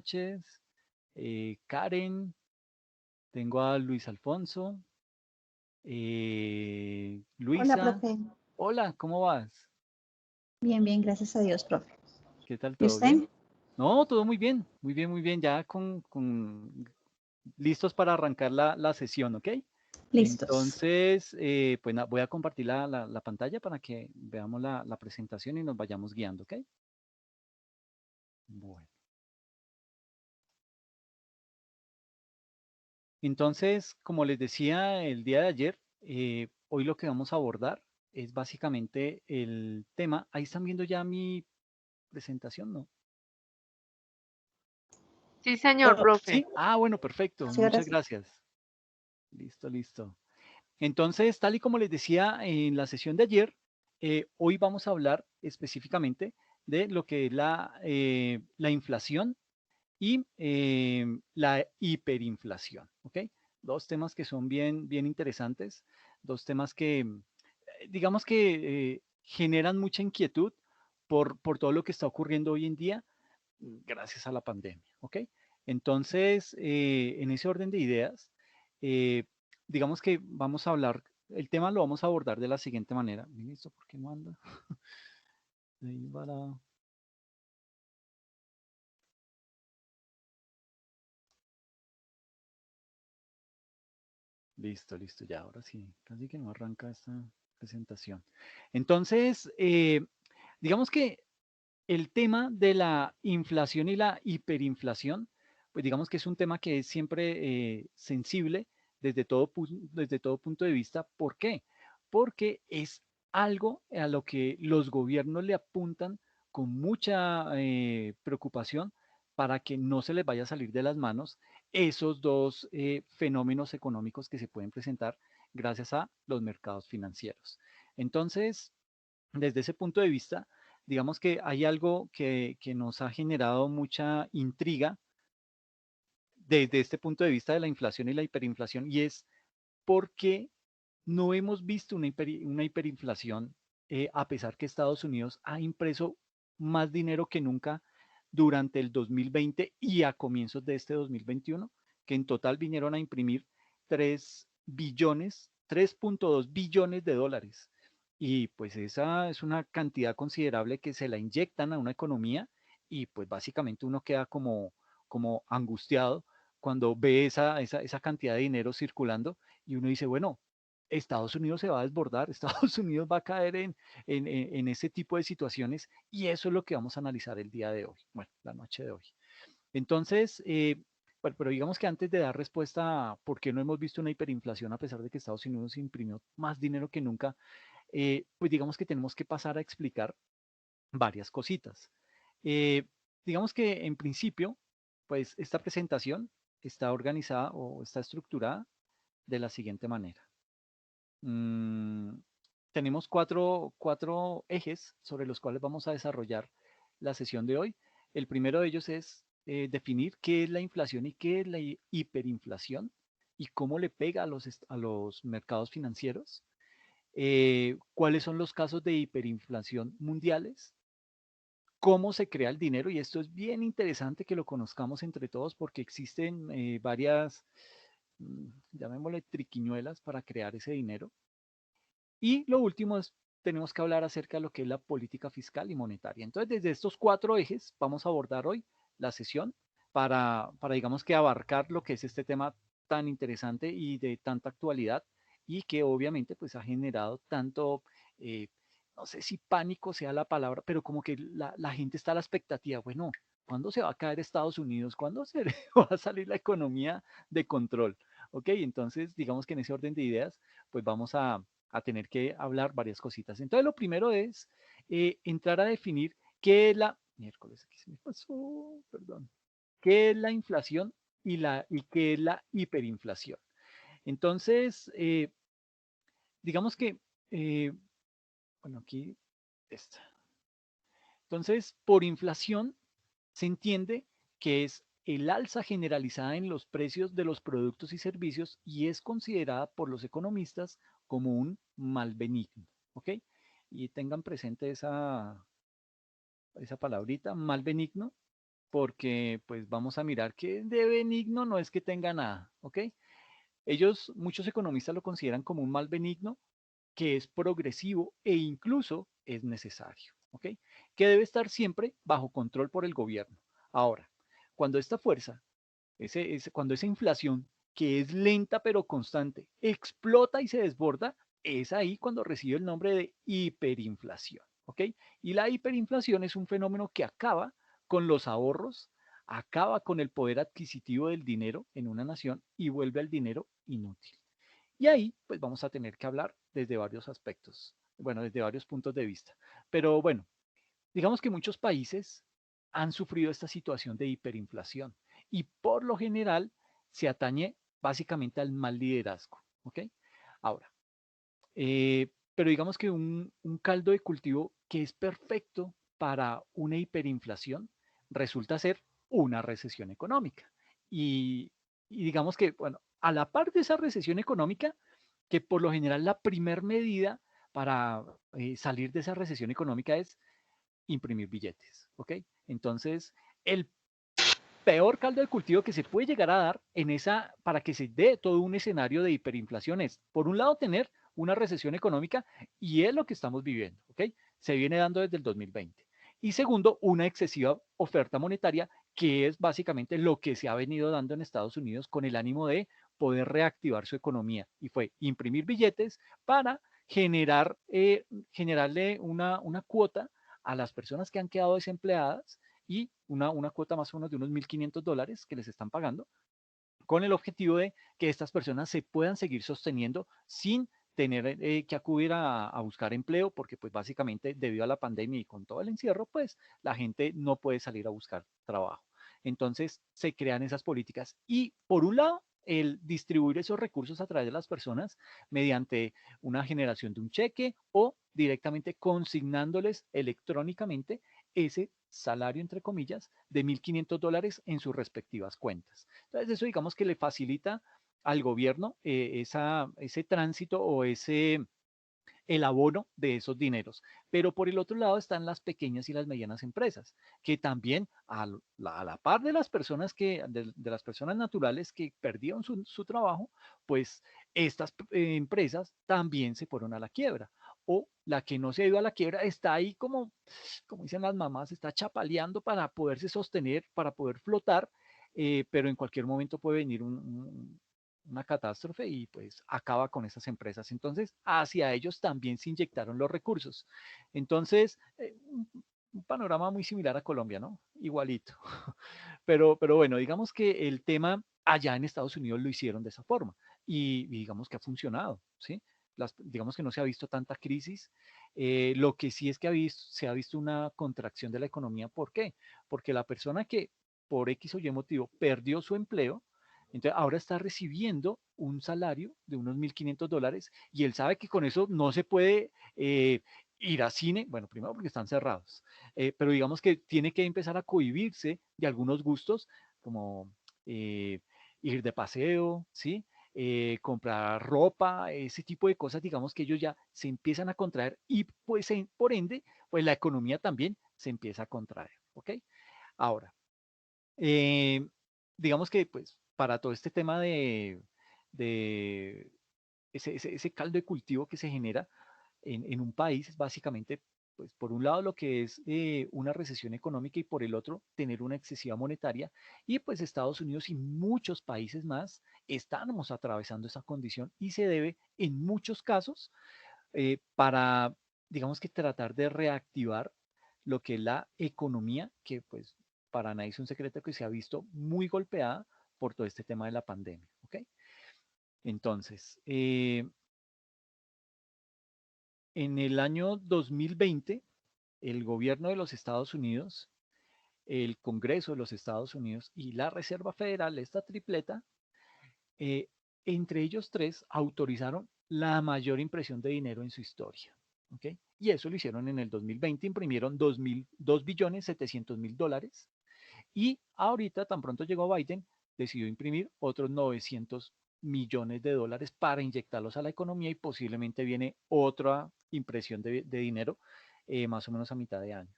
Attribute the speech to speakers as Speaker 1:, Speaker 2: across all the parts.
Speaker 1: noches. Karen, tengo a Luis Alfonso,
Speaker 2: Hola,
Speaker 1: Luisa.
Speaker 2: profe.
Speaker 1: Hola, ¿cómo vas?
Speaker 2: Bien, bien, gracias a Dios, profe.
Speaker 1: ¿Qué tal?
Speaker 2: ¿Y
Speaker 1: ¿Todo
Speaker 2: usted?
Speaker 1: bien? No, todo muy bien, muy bien, muy bien. Ya listos para arrancar la sesión, ¿ok?
Speaker 2: Listos.
Speaker 1: Entonces, pues voy a compartir la pantalla para que veamos la presentación y nos vayamos guiando, ¿ok? Bueno. Entonces, como les decía el día de ayer, hoy lo que vamos a abordar es básicamente el tema. Ahí están viendo ya mi presentación, ¿no?
Speaker 3: Sí, señor,
Speaker 1: Sí.
Speaker 3: profe.
Speaker 1: Ah, bueno, perfecto.
Speaker 2: Sí, ahora
Speaker 1: Muchas
Speaker 2: sí.
Speaker 1: gracias. Listo, listo. Entonces, tal y como les decía en la sesión de ayer, hoy vamos a hablar específicamente de lo que es la inflación y la hiperinflación, ¿ok? Dos temas que son bien, bien interesantes, dos temas que, digamos que generan mucha inquietud por todo lo que está ocurriendo hoy en día gracias a la pandemia, ¿ok? Entonces, en ese orden de ideas, eh, digamos que vamos a hablar, el tema lo vamos a abordar de la siguiente manera. Miren esto, ¿por qué no anda? Ahí para... Listo, listo, ya, ahora sí, casi que no arranca esta presentación. Entonces, digamos que el tema de la inflación y la hiperinflación, pues digamos que es un tema que es siempre sensible desde todo punto de vista. ¿Por qué? Porque es algo a lo que los gobiernos le apuntan con mucha preocupación para que no se les vaya a salir de las manos esos dos fenómenos económicos que se pueden presentar gracias a los mercados financieros. Entonces, desde ese punto de vista, digamos que hay algo que nos ha generado mucha intriga desde este punto de vista de la inflación y la hiperinflación, y es por qué no hemos visto una hiperinflación a pesar que Estados Unidos ha impreso más dinero que nunca durante el 2020 y a comienzos de este 2021, que en total vinieron a imprimir 3 billones, 3.2 billones de dólares. Y pues esa es una cantidad considerable que se la inyectan a una economía y pues básicamente uno queda como angustiado cuando ve esa cantidad de dinero circulando y uno dice, bueno, Estados Unidos se va a desbordar, Estados Unidos va a caer en ese tipo de situaciones y eso es lo que vamos a analizar el día de hoy, bueno, la noche de hoy. Entonces, bueno, pero digamos que antes de dar respuesta a por qué no hemos visto una hiperinflación a pesar de que Estados Unidos imprimió más dinero que nunca, pues digamos que tenemos que pasar a explicar varias cositas. Eh, digamos que en principio, pues esta presentación está organizada o está estructurada de la siguiente manera. Mm, tenemos cuatro ejes sobre los cuales vamos a desarrollar la sesión de hoy. El primero de ellos es definir qué es la inflación y qué es la hiperinflación y cómo le pega a los mercados financieros. Cuáles son los casos de hiperinflación mundiales, cómo se crea el dinero, y esto es bien interesante que lo conozcamos entre todos porque existen varias, llamémosle triquiñuelas para crear ese dinero. Y lo último es, tenemos que hablar acerca de lo que es la política fiscal y monetaria. Entonces, desde estos cuatro ejes vamos a abordar hoy la sesión para digamos que abarcar lo que es este tema tan interesante y de tanta actualidad y que obviamente pues ha generado tanto, eh, no sé si pánico sea la palabra, pero como que la gente está a la expectativa, bueno, ¿cuándo se va a caer Estados Unidos? ¿Cuándo se va a salir la economía de control? Ok, entonces digamos que en ese orden de ideas, pues vamos a tener que hablar varias cositas. Entonces, lo primero es entrar a definir qué es la, miércoles, aquí se me pasó, perdón, qué es la inflación y qué es la hiperinflación. Entonces, digamos que, eh, bueno, aquí está. Entonces, por inflación se entiende que es el alza generalizada en los precios de los productos y servicios y es considerada por los economistas como un mal benigno. ¿Ok? Y tengan presente esa palabrita, mal benigno, porque pues vamos a mirar que de benigno no es que tenga nada, ¿ok? Muchos economistas lo consideran como un mal benigno que es progresivo e incluso es necesario, ¿ok? Que debe estar siempre bajo control por el gobierno. Ahora, cuando esta fuerza, cuando esa inflación, que es lenta pero constante, explota y se desborda, es ahí cuando recibe el nombre de hiperinflación, ¿ok? Y la hiperinflación es un fenómeno que acaba con los ahorros, acaba con el poder adquisitivo del dinero en una nación y vuelve al dinero inútil. Y ahí, pues vamos a tener que hablar desde varios aspectos, bueno, desde varios puntos de vista. Pero bueno, digamos que muchos países han sufrido esta situación de hiperinflación y por lo general se atañe básicamente al mal liderazgo, ¿ok? Ahora, pero digamos que un caldo de cultivo que es perfecto para una hiperinflación resulta ser una recesión económica. Y, y digamos que, bueno, a la par de esa recesión económica, que por lo general la primer medida para salir de esa recesión económica es imprimir billetes, ¿ok? Entonces, el peor caldo de cultivo que se puede llegar a dar para que se dé todo un escenario de hiperinflación es, por un lado, tener una recesión económica y es lo que estamos viviendo, ¿ok? Se viene dando desde el 2020. Y segundo, una excesiva oferta monetaria, que es básicamente lo que se ha venido dando en Estados Unidos con el ánimo de poder reactivar su economía. Y fue imprimir billetes para generarle una cuota a las personas que han quedado desempleadas y una cuota más o menos de unos $1.500 que les están pagando, con el objetivo de que estas personas se puedan seguir sosteniendo sin tener que acudir a buscar empleo, porque pues básicamente debido a la pandemia y con todo el encierro, pues la gente no puede salir a buscar trabajo. Entonces se crean esas políticas y por un lado, el distribuir esos recursos a través de las personas mediante una generación de un cheque o directamente consignándoles electrónicamente ese salario, entre comillas, de $1.500 en sus respectivas cuentas. Entonces, eso digamos que le facilita al gobierno ese tránsito o el abono de esos dineros. Pero por el otro lado están las pequeñas y las medianas empresas, que también a la par de las personas de las personas naturales que perdieron su trabajo, pues estas empresas también se fueron a la quiebra. O la que no se ha ido a la quiebra está ahí como dicen las mamás, está chapaleando para poderse sostener, para poder flotar, pero en cualquier momento puede venir una catástrofe y pues acaba con esas empresas. Entonces, hacia ellos también se inyectaron los recursos. Entonces, un panorama muy similar a Colombia, ¿no? Igualito. Pero bueno, digamos que el tema allá en Estados Unidos lo hicieron de esa forma y digamos que ha funcionado, ¿sí? Digamos que no se ha visto tanta crisis. Lo que sí es que se ha visto una contracción de la economía. ¿Por qué? Porque la persona que por X o Y motivo perdió su empleo, entonces ahora está recibiendo un salario de unos $1.500 y él sabe que con eso no se puede ir a cine, bueno, primero porque están cerrados, pero digamos que tiene que empezar a cohibirse de algunos gustos como eh, ir de paseo, ¿sí? Comprar ropa, ese tipo de cosas, digamos que ellos ya se empiezan a contraer y pues por ende, pues la economía también se empieza a contraer, ¿ok? Ahora, eh, digamos que pues para todo este tema de ese caldo de cultivo que se genera en un país es básicamente, pues por un lado lo que es una recesión económica y por el otro tener una excesiva monetaria y pues Estados Unidos y muchos países más estamos atravesando esa condición y se debe en muchos casos para, digamos que tratar de reactivar lo que es la economía, que pues para nadie es un secreto que se ha visto muy golpeada por todo este tema de la pandemia. ¿Ok? Entonces, en el año 2020, el gobierno de los Estados Unidos, el Congreso de los Estados Unidos y la Reserva Federal, esta tripleta, eh, entre ellos tres autorizaron la mayor impresión de dinero en su historia. ¿Ok? Y eso lo hicieron en el 2020, imprimieron 2.700.000 dólares y ahorita, tan pronto llegó Biden, decidió imprimir otros 900 millones de dólares para inyectarlos a la economía y posiblemente viene otra impresión de dinero más o menos a mitad de año.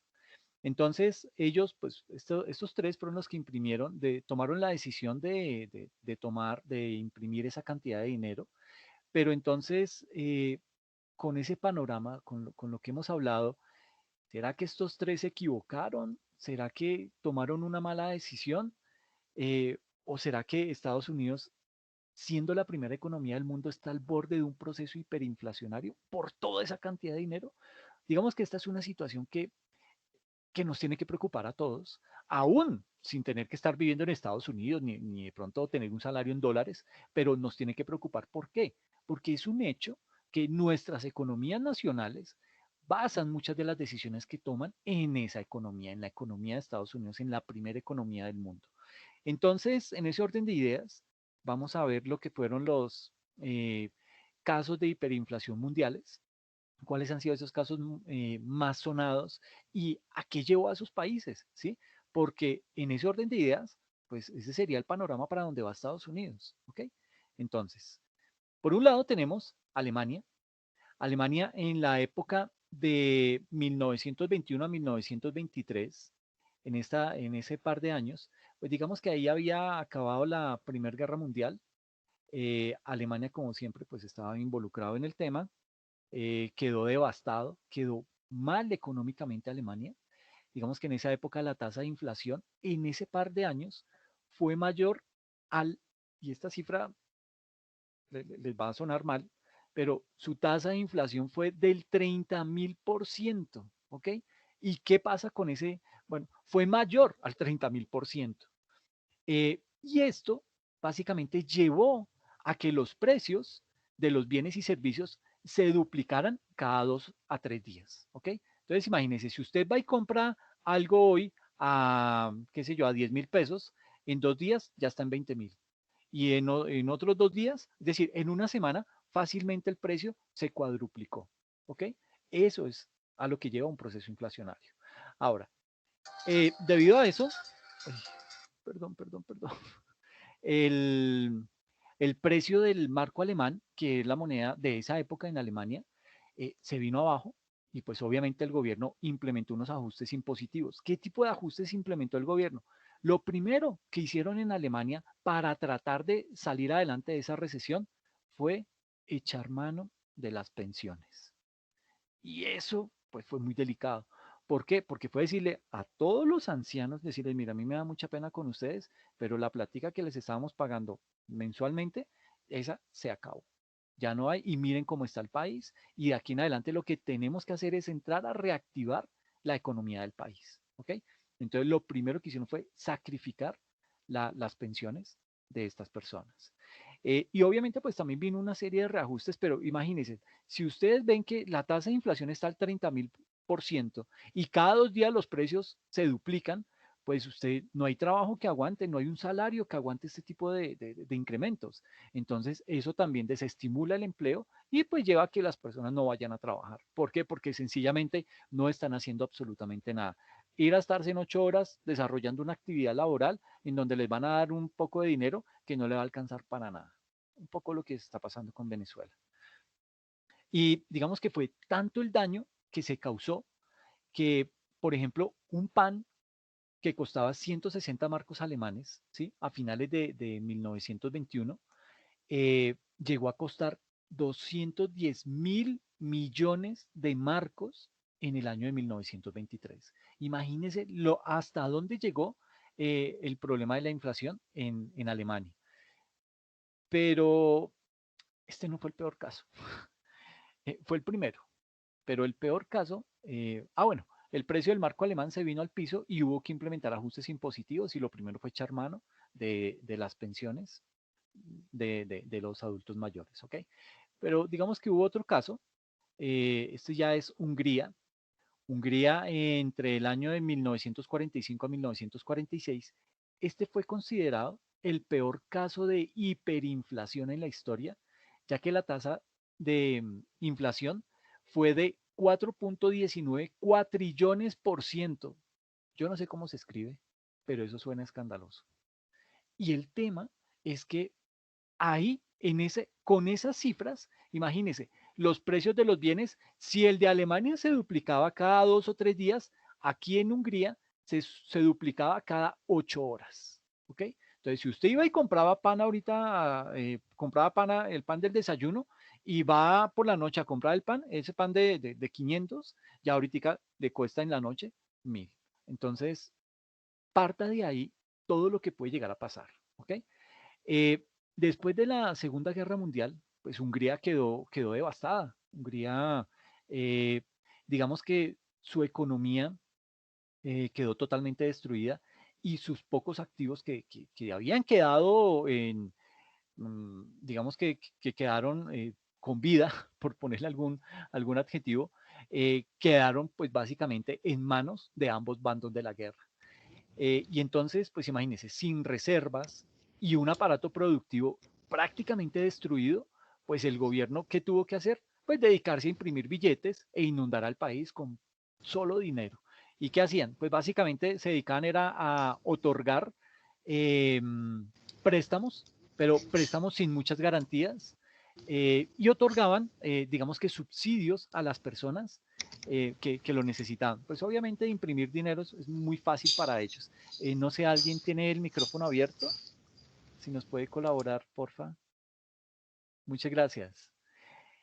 Speaker 1: Entonces, ellos, pues, estos tres fueron los que tomaron la decisión de imprimir esa cantidad de dinero, pero entonces, con ese panorama, con lo que hemos hablado, ¿será que estos tres se equivocaron? ¿Será que tomaron una mala decisión? ¿O será que Estados Unidos, siendo la primera economía del mundo, está al borde de un proceso hiperinflacionario por toda esa cantidad de dinero? Digamos que esta es una situación que nos tiene que preocupar a todos, aún sin tener que estar viviendo en Estados Unidos ni de pronto tener un salario en dólares, pero nos tiene que preocupar. ¿Por qué? Porque es un hecho que nuestras economías nacionales basan muchas de las decisiones que toman en esa economía, en la economía de Estados Unidos, en la primera economía del mundo. Entonces, en ese orden de ideas, vamos a ver lo que fueron los casos de hiperinflación mundiales, cuáles han sido esos casos más sonados y a qué llevó a esos países, ¿sí? Porque en ese orden de ideas, pues ese sería el panorama para donde va Estados Unidos, ¿ok? Entonces, por un lado tenemos Alemania. Alemania en la época de 1921 a 1923, en ese par de años, pues digamos que ahí había acabado la Primera Guerra Mundial. Alemania, como siempre, pues estaba involucrado en el tema, quedó devastado, quedó mal económicamente Alemania. Digamos que en esa época la tasa de inflación en ese par de años fue mayor y esta cifra les va a sonar mal, pero su tasa de inflación fue del 30.000%, ¿ok? ¿Y qué pasa con ese? Bueno, fue mayor al 30.000%. Y esto básicamente llevó a que los precios de los bienes y servicios se duplicaran cada 2 a 3 días, ¿ok? Entonces imagínense, si usted va y compra algo hoy a, qué sé yo, a 10.000 pesos, en 2 días ya está en 20.000. Y en otros 2 días, es decir, en una semana, fácilmente el precio se cuadruplicó, ¿ok? Eso es a lo que lleva un proceso inflacionario. Ahora, debido a eso, ay, perdón, el, el precio del marco alemán, que es la moneda de esa época en Alemania, se vino abajo y pues obviamente el gobierno implementó unos ajustes impositivos. ¿Qué tipo de ajustes implementó el gobierno? Lo primero que hicieron en Alemania para tratar de salir adelante de esa recesión fue echar mano de las pensiones. Y eso pues fue muy delicado. ¿Por qué? Porque fue decirle a todos los ancianos, decirles, mira, a mí me da mucha pena con ustedes, pero la plática que les estábamos pagando mensualmente, esa se acabó. Ya no hay, y miren cómo está el país, y de aquí en adelante lo que tenemos que hacer es entrar a reactivar la economía del país. ¿Ok? Entonces lo primero que hicieron fue sacrificar las pensiones de estas personas. Y obviamente pues también vino una serie de reajustes, pero imagínense, si ustedes ven que la tasa de inflación está al 30.000% y cada 2 días los precios se duplican, pues usted no hay trabajo que aguante, no hay un salario que aguante este tipo de incrementos. Entonces, eso también desestimula el empleo y pues lleva a que las personas no vayan a trabajar. ¿Por qué? Porque sencillamente no están haciendo absolutamente nada. Ir a estarse en 8 horas desarrollando una actividad laboral en donde les van a dar un poco de dinero que no le va a alcanzar para nada. Un poco lo que está pasando con Venezuela. Y digamos que fue tanto el daño que se causó que, por ejemplo, un pan que costaba 160 marcos alemanes, ¿sí? A finales de 1921, llegó a costar 210.000 millones de marcos en el año de 1923. Imagínense hasta dónde llegó el problema de la inflación en Alemania. Pero este no fue el peor caso. Fue el primero, pero el peor caso, bueno, el precio del marco alemán se vino al piso y hubo que implementar ajustes impositivos y lo primero fue echar mano de las pensiones de los adultos mayores, ¿ok? Pero digamos que hubo otro caso, este ya es Hungría. Hungría entre el año de 1945 a 1946, este fue considerado el peor caso de hiperinflación en la historia, ya que la tasa de inflación fue de 4.19 cuatrillones por ciento. Yo no sé cómo se escribe, pero eso suena escandaloso. Y el tema es que ahí, con esas cifras, imagínense, los precios de los bienes, si el de Alemania se duplicaba cada 2 o 3 días, aquí en Hungría se duplicaba cada 8 horas. ¿Ok? Entonces, si usted iba y compraba pan ahorita, compraba pan, el pan del desayuno, y va por la noche a comprar el pan, ese pan de 500, ya ahorita le cuesta en la noche 1000. Entonces, parta de ahí todo lo que puede llegar a pasar. ¿Ok? Eh, Después de la Segunda Guerra Mundial, pues Hungría quedó devastada. Hungría, eh, digamos que su economía quedó totalmente destruida y sus pocos activos que habían quedado digamos que quedaron con vida, por ponerle algún adjetivo, quedaron pues básicamente en manos de ambos bandos de la guerra. Y entonces, pues imagínense, sin reservas y un aparato productivo prácticamente destruido, pues el gobierno, ¿qué tuvo que hacer? Pues dedicarse a imprimir billetes e inundar al país con solo dinero. ¿Y qué hacían? Pues básicamente se dedicaban era a otorgar eh, préstamos, pero préstamos sin muchas garantías, y otorgaban, digamos que subsidios a las personas que lo necesitaban. Pues obviamente imprimir dinero es muy fácil para ellos. No sé, ¿alguien tiene el micrófono abierto? Si nos puede colaborar, porfa. Muchas gracias.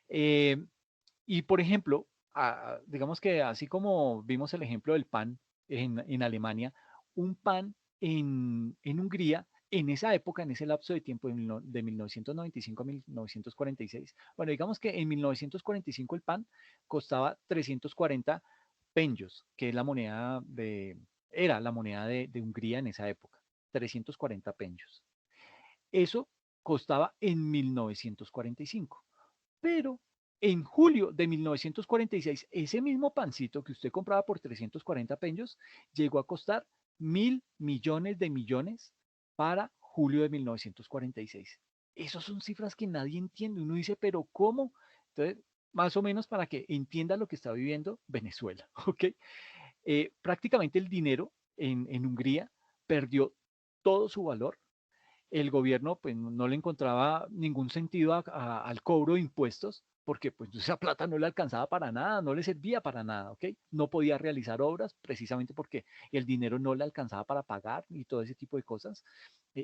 Speaker 1: Eh, y por ejemplo, digamos que así como vimos el ejemplo del pan en Alemania, un pan en Hungría, en esa época, en ese lapso de tiempo de 1995 a 1946, bueno, digamos que en 1945 el pan costaba 340 penjos, que es era la moneda de Hungría en esa época, 340 penjos. Eso costaba en 1945. Pero en julio de 1946, ese mismo pancito que usted compraba por 340 pesos llegó a costar 1.000 millones de millones para julio de 1946. Esas son cifras que nadie entiende. Uno dice, pero ¿cómo? Entonces, más o menos para que entienda lo que está viviendo Venezuela. ¿Ok? Prácticamente el dinero en Hungría perdió todo su valor. El gobierno pues no le encontraba ningún sentido al cobro de impuestos porque pues esa plata no le alcanzaba para nada, no le servía para nada, ¿ok? No podía realizar obras precisamente porque el dinero no le alcanzaba para pagar y todo ese tipo de cosas.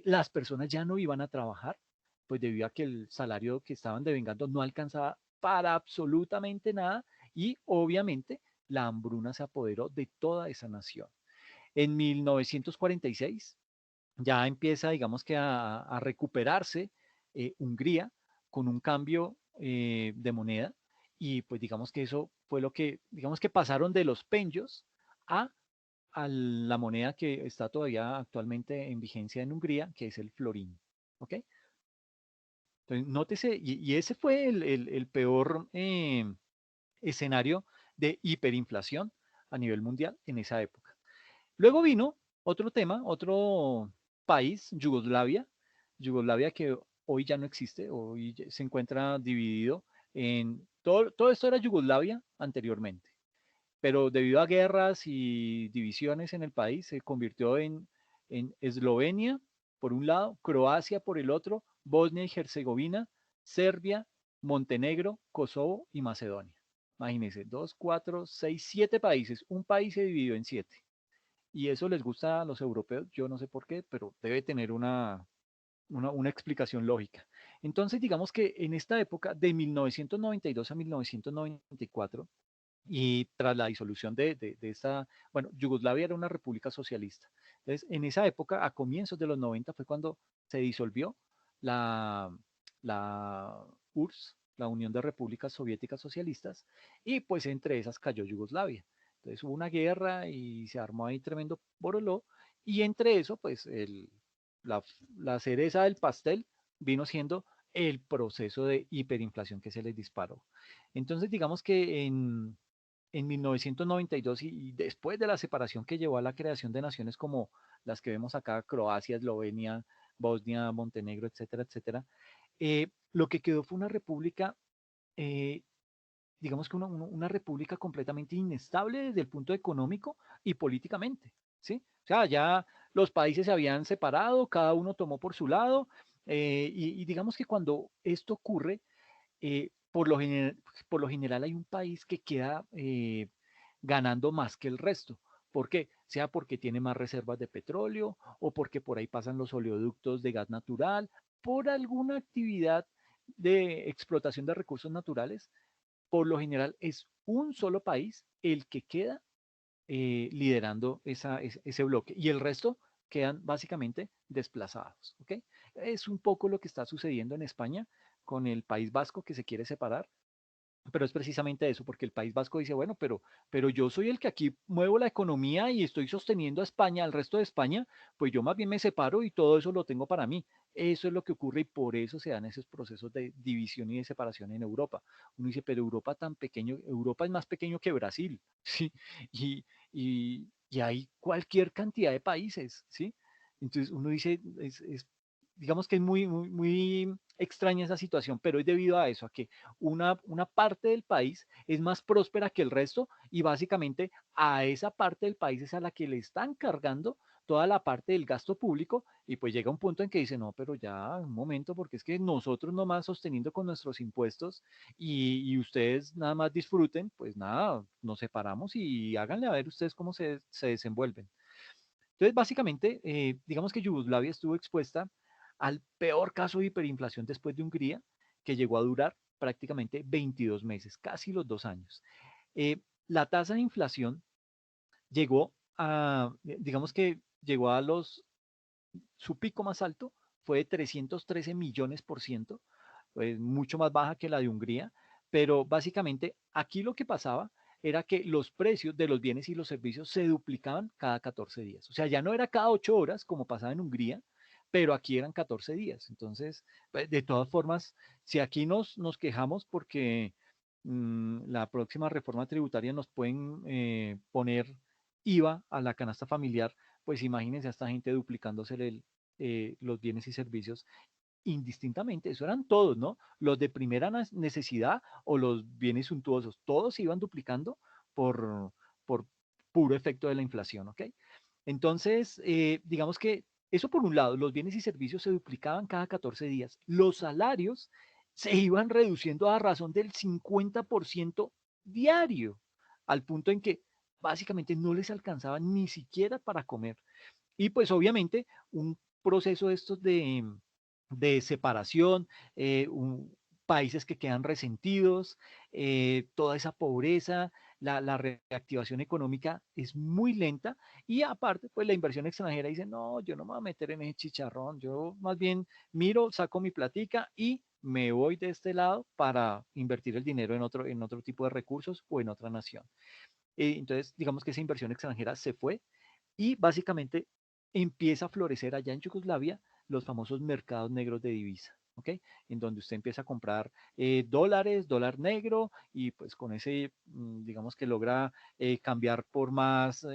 Speaker 1: Las personas ya no iban a trabajar, pues debido a que el salario que estaban devengando no alcanzaba para absolutamente nada y obviamente la hambruna se apoderó de toda esa nación. En 1946 ya empieza, digamos que a recuperarse Hungría con un cambio de moneda y pues digamos que eso fue lo que, digamos que pasaron de los penjos a, a la moneda que está todavía actualmente en vigencia en Hungría, que es el florín. ¿Ok? Entonces, nótese, y ese fue el peor escenario de hiperinflación a nivel mundial en esa época. Luego vino otro tema, otro país, Yugoslavia, Yugoslavia que hoy ya no existe, hoy se encuentra dividido en, todo esto era Yugoslavia anteriormente, pero debido a guerras y divisiones en el país se convirtió en Eslovenia por un lado, Croacia por el otro, Bosnia y Herzegovina, Serbia, Montenegro, Kosovo y Macedonia. Imagínense, 2, 4, 6, 7 países, un país se dividió en 7 y eso les gusta a los europeos, yo no sé por qué, pero debe tener una explicación lógica. Entonces, digamos que en esta época, de 1992 a 1994, y tras la disolución de esta, bueno, Yugoslavia era una república socialista. Entonces, en esa época, a comienzos de los 90, fue cuando se disolvió la, la URSS, la Unión de Repúblicas Soviéticas Socialistas, y pues entre esas cayó Yugoslavia. Entonces hubo una guerra y se armó ahí tremendo boroló, y entre eso, pues la, la cereza del pastel vino siendo el proceso de hiperinflación que se les disparó. Entonces, digamos que en 1992 y después de la separación que llevó a la creación de naciones como las que vemos acá, Croacia, Eslovenia, Bosnia, Montenegro, etcétera, etcétera, lo que quedó fue una república, eh, digamos que una república completamente inestable desde el punto económico y políticamente, ¿sí? O sea, ya los países se habían separado, cada uno tomó por su lado, y digamos que cuando esto ocurre, por lo general hay un país que queda ganando más que el resto. ¿Por qué? Sea porque tiene más reservas de petróleo o porque por ahí pasan los oleoductos de gas natural, por alguna actividad de explotación de recursos naturales. Por lo general es un solo país el que queda liderando ese bloque y el resto quedan básicamente desplazados. ¿Ok? Es un poco lo que está sucediendo en España con el País Vasco que se quiere separar, pero es precisamente eso, porque el País Vasco dice, bueno, pero yo soy el que aquí muevo la economía y estoy sosteniendo a España, al resto de España, pues yo más bien me separo y todo eso lo tengo para mí. Eso es lo que ocurre y por eso se dan esos procesos de división y de separación en Europa. Uno dice, pero Europa tan pequeño, Europa es más pequeño que Brasil, ¿sí? Y hay cualquier cantidad de países, ¿sí? Entonces uno dice, digamos que es muy extraña esa situación, pero es debido a eso, a que una parte del país es más próspera que el resto y básicamente a esa parte del país es a la que le están cargando toda la parte del gasto público y pues llega un punto en que dice, no, pero ya, un momento, porque es que nosotros nomás sosteniendo con nuestros impuestos y ustedes nada más disfruten, pues nada, nos separamos y háganle a ver ustedes cómo se desenvuelven. Entonces, básicamente, digamos que Yugoslavia estuvo expuesta al peor caso de hiperinflación después de Hungría, que llegó a durar prácticamente 22 meses, casi los 2 años. Eh, la tasa de inflación llegó digamos que llegó su pico más alto fue de 313 millones por ciento, pues mucho más baja que la de Hungría, pero básicamente aquí lo que pasaba era que los precios de los bienes y los servicios se duplicaban cada 14 días. O sea, ya no era cada 8 horas como pasaba en Hungría, pero aquí eran 14 días. Entonces, pues, de todas formas, si aquí nos quejamos porque la próxima reforma tributaria nos pueden poner IVA a la canasta familiar, pues imagínense a esta gente duplicándose los bienes y servicios indistintamente, eso eran todos, ¿no? Los de primera necesidad o los bienes suntuosos, todos se iban duplicando por puro efecto de la inflación, ¿ok? Entonces, digamos que eso por un lado, los bienes y servicios se duplicaban cada 14 días, los salarios se iban reduciendo a razón del 50% diario, al punto en que básicamente no les alcanzaba ni siquiera para comer. Y pues obviamente un proceso de estos de separación, países que quedan resentidos, toda esa pobreza, la reactivación económica es muy lenta y aparte, pues la inversión extranjera dice, no, yo no me voy a meter en ese chicharrón, yo más bien miro, saco mi platica y me voy de este lado para invertir el dinero en otro tipo de recursos o en otra nación. Entonces, digamos que esa inversión extranjera se fue y básicamente empieza a florecer allá en Yugoslavia los famosos mercados negros de divisa, ¿ok? En donde usted empieza a comprar dólares, dólar negro, y pues con ese, digamos que logra cambiar por más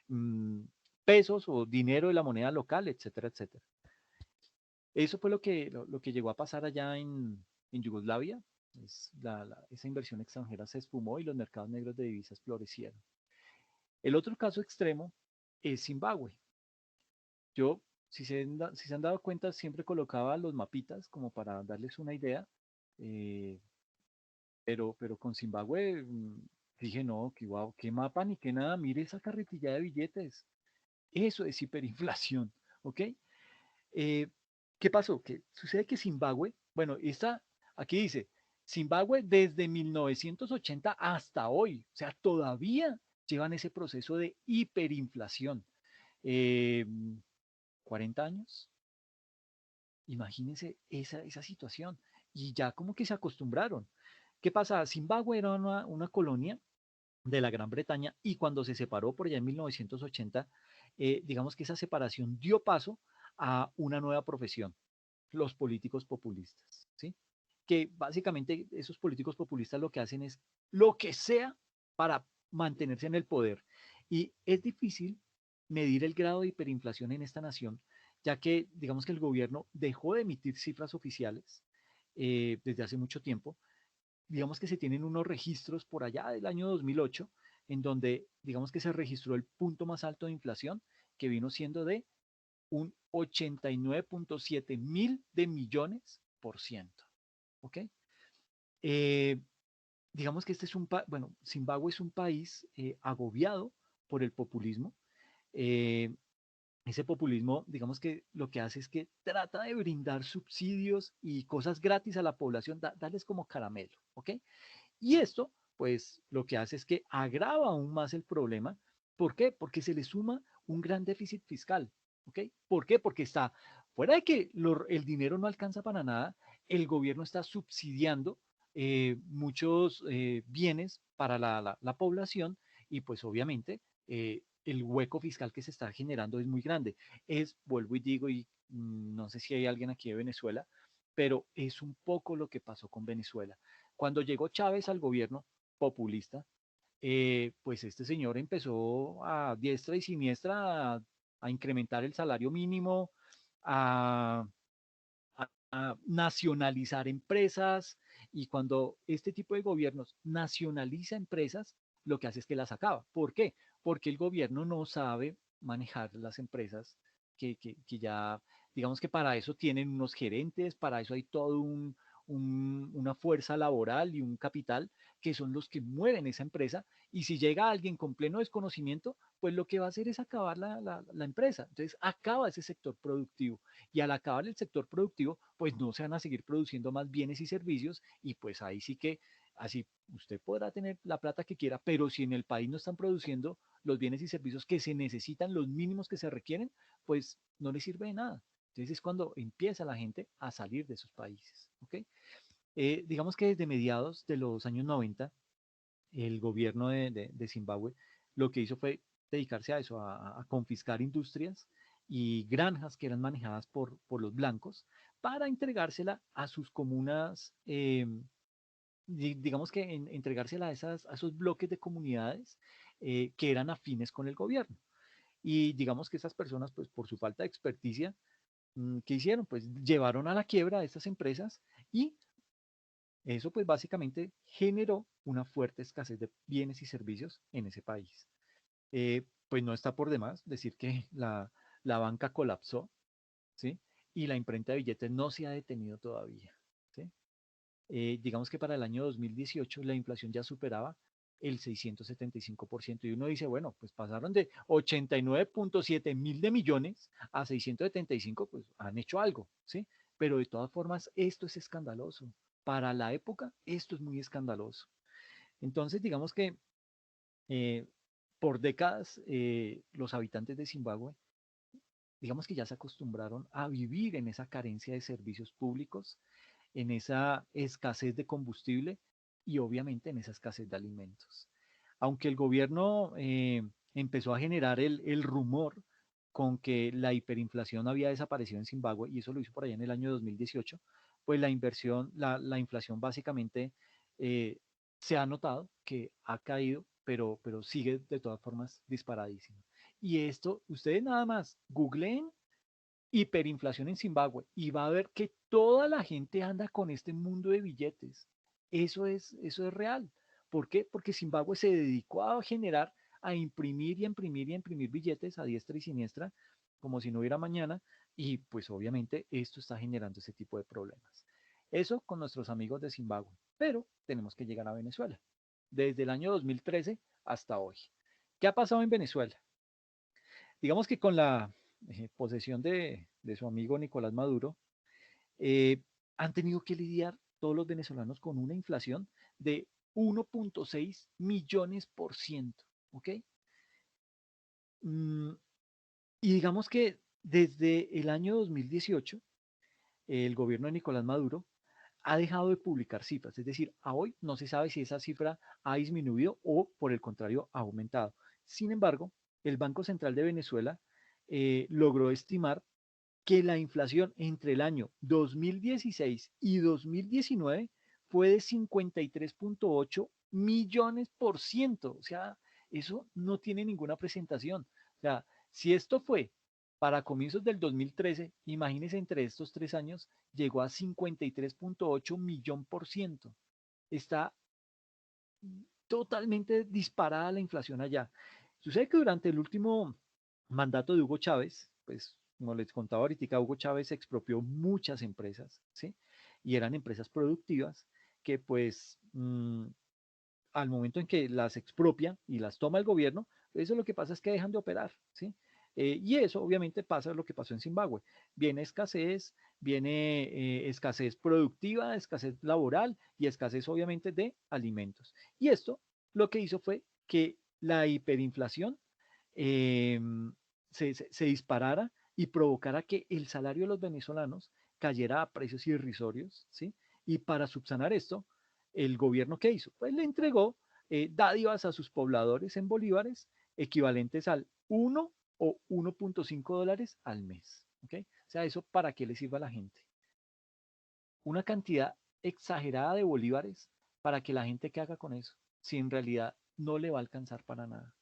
Speaker 1: mm, pesos o dinero de la moneda local, etcétera, etcétera. Eso fue lo que llegó a pasar allá en Yugoslavia. Esa inversión extranjera se esfumó y los mercados negros de divisas florecieron. El otro caso extremo es Zimbabue. Yo, si se han dado cuenta, siempre colocaba los mapitas como para darles una idea, eh, pero con Zimbabue dije, no, que wow, qué mapa ni qué nada, mire esa carretilla de billetes. Eso es hiperinflación, ¿ok? Eh, ¿Qué pasó? Que sucede que Zimbabue, bueno, aquí dice, Zimbabue desde 1980 hasta hoy, o sea, todavía llevan ese proceso de hiperinflación. Eh, 40 años, imagínense esa situación. Y ya como que se acostumbraron. ¿Qué pasa? Zimbabue era una colonia de la Gran Bretaña y cuando se separó por allá en 1980, digamos que esa separación dio paso a una nueva profesión, los políticos populistas, ¿sí? Que básicamente esos políticos populistas lo que hacen es lo que sea para mantenerse en el poder. Y es difícil medir el grado de hiperinflación en esta nación, ya que digamos que el gobierno dejó de emitir cifras oficiales desde hace mucho tiempo. Digamos que se tienen unos registros por allá del año 2008, en donde digamos que se registró el punto más alto de inflación, que vino siendo de un 89.7 mil de millones por ciento. ¿Ok? Eh, digamos que este es bueno, Zimbabue es un país agobiado por el populismo. Eh, Ese populismo, digamos que lo que hace es que trata de brindar subsidios y cosas gratis a la población, darles como caramelo, ¿ok? Y esto, pues, lo que hace es que agrava aún más el problema. ¿Por qué? Porque se le suma un gran déficit fiscal, ¿ok? ¿Por qué? Porque está, fuera de que el dinero no alcanza para nada, el gobierno está subsidiando muchos bienes para la población y pues obviamente el hueco fiscal que se está generando es muy grande. Vuelvo y digo, y no sé si hay alguien aquí de Venezuela, pero es un poco lo que pasó con Venezuela. Cuando llegó Chávez al gobierno populista, pues este señor empezó a diestra y siniestra a incrementar el salario mínimo, a, a nacionalizar empresas, y cuando este tipo de gobiernos nacionaliza empresas, lo que hace es que las acaba. ¿Por qué? Porque el gobierno no sabe manejar las empresas que ya, digamos que para eso tienen unos gerentes, para eso hay todo una fuerza laboral y un capital que son los que mueven esa empresa, y si llega alguien con pleno desconocimiento, pues lo que va a hacer es acabar la empresa. Entonces acaba ese sector productivo, y al acabar el sector productivo, pues no se van a seguir produciendo más bienes y servicios, y pues ahí sí que, así usted podrá tener la plata que quiera, pero si en el país no están produciendo los bienes y servicios que se necesitan, los mínimos que se requieren, pues no le sirve de nada. Entonces es cuando empieza la gente a salir de esos países. ¿Ok? Digamos que desde mediados de los años 90, el gobierno de Zimbabue lo que hizo fue dedicarse a eso, a confiscar industrias y granjas que eran manejadas por los blancos para entregársela a sus comunas, digamos que entregársela a esos bloques de comunidades que eran afines con el gobierno. Y digamos que esas personas, pues por su falta de experticia, ¿qué hicieron? Pues llevaron a la quiebra a estas empresas, y eso pues básicamente generó una fuerte escasez de bienes y servicios en ese país. Pues no está por demás decir que la banca colapsó, ¿sí? Y la imprenta de billetes no se ha detenido todavía, ¿sí? Digamos que para el año 2018 la inflación ya superaba el 675%, y uno dice, bueno, pues pasaron de 89.7 mil de millones a 675, pues han hecho algo, ¿sí? Pero de todas formas, esto es escandaloso. Para la época, esto es muy escandaloso. Entonces, digamos que eh, por décadas los habitantes de Zimbabue, digamos que ya se acostumbraron a vivir en esa carencia de servicios públicos, en esa escasez de combustible y obviamente en esa escasez de alimentos. Aunque el gobierno empezó a generar el rumor con que la hiperinflación había desaparecido en Zimbabue, y eso lo hizo por allá en el año 2018, pues la inflación básicamente eh, se ha notado que ha caído, pero sigue de todas formas disparadísimo. Y esto, ustedes nada más googleen hiperinflación en Zimbabue y va a ver que toda la gente anda con este mundo de billetes. Eso es real. ¿Por qué? Porque Zimbabue se dedicó a generar, a imprimir y a imprimir y a imprimir billetes a diestra y siniestra, como si no hubiera mañana, y pues obviamente esto está generando ese tipo de problemas. Eso con nuestros amigos de Zimbabue, pero tenemos que llegar a Venezuela. Desde el año 2013 hasta hoy. ¿Qué ha pasado en Venezuela? Digamos que con la posesión de su amigo Nicolás Maduro, eh, han tenido que lidiar todos los venezolanos con una inflación de 1.6 millones por ciento, ¿ok? Mm, y digamos que desde el año 2018, el gobierno de Nicolás Maduro ha dejado de publicar cifras, es decir, a hoy no se sabe si esa cifra ha disminuido o por el contrario ha aumentado. Sin embargo, el Banco Central de Venezuela logró estimar que la inflación entre el año 2016 y 2019 fue de 53.8 millones por ciento. O sea, eso no tiene ninguna presentación. O sea, si esto fue para comienzos del 2013, imagínense entre estos 3 años, llegó a 53.8 millón por ciento. Está totalmente disparada la inflación allá. Sucede que durante el último mandato de Hugo Chávez, pues como les contaba ahorita, Hugo Chávez expropió muchas empresas, ¿sí? Y eran empresas productivas que pues al momento en que las expropia y las toma el gobierno, Eso lo que pasa es que dejan de operar, ¿sí? Y eso obviamente pasa lo que pasó en Zimbabue. Viene escasez productiva, escasez laboral y escasez obviamente de alimentos. Y esto lo que hizo fue que la hiperinflación eh, se disparara y provocara que el salario de los venezolanos cayera a precios irrisorios, ¿sí? Y para subsanar esto, el gobierno ¿qué hizo? Pues le entregó dádivas a sus pobladores en bolívares equivalentes al 1 o 1.5 dólares al mes, ¿ok? O sea, ¿eso para qué le sirve a la gente? Una cantidad exagerada de bolívares para que la gente que haga con eso, si en realidad no le va a alcanzar para nada.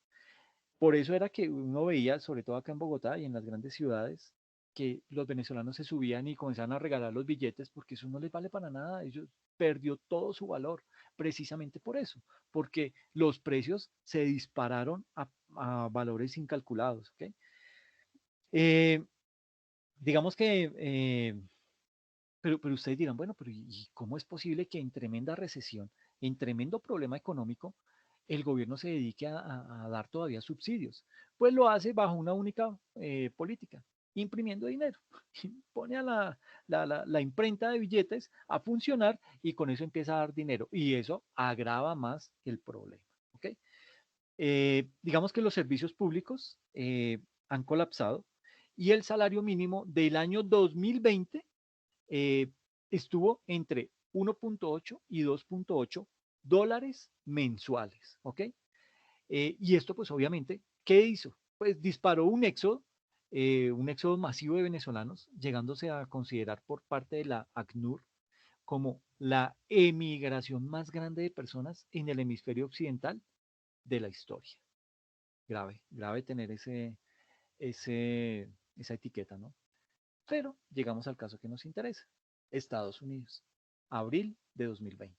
Speaker 1: Por eso era que uno veía, sobre todo acá en Bogotá y en las grandes ciudades, que los venezolanos se subían y comenzaban a regalar los billetes porque eso no les vale para nada. Ellos perdió todo su valor precisamente por eso, porque los precios se dispararon a valores incalculados. ¿Okay? Eh, digamos que, pero ustedes dirán, bueno, pero ¿y cómo es posible que en tremenda recesión, en tremendo problema económico, el gobierno se dedique a dar todavía subsidios? Pues lo hace bajo una única política, imprimiendo dinero. Pone a la imprenta de billetes a funcionar y con eso empieza a dar dinero. Y eso agrava más el problema. ¿Ok? Digamos que los servicios públicos han colapsado y el salario mínimo del año 2020 eh, estuvo entre 1.8 y 2.8 dólares mensuales, ¿ok? Y esto pues obviamente, ¿qué hizo? Pues disparó un éxodo masivo de venezolanos, llegándose a considerar por parte de la ACNUR como la emigración más grande de personas en el hemisferio occidental de la historia. Grave, grave tener esa etiqueta, ¿no? Pero llegamos al caso que nos interesa. Estados Unidos, abril de 2020.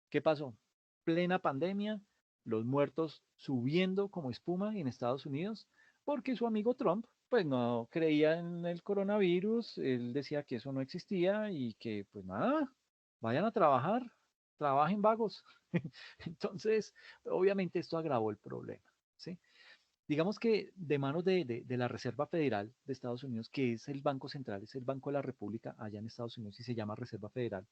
Speaker 1: ¿Qué pasó? Plena pandemia, los muertos subiendo como espuma en Estados Unidos, porque su amigo Trump, pues no creía en el coronavirus, él decía que eso no existía y que, pues nada, vayan a trabajar, trabajen vagos. Entonces, obviamente esto agravó el problema, ¿sí? Digamos que de manos de la Reserva Federal de Estados Unidos, que es el Banco Central, es el Banco de la República allá en Estados Unidos y se llama Reserva Federal,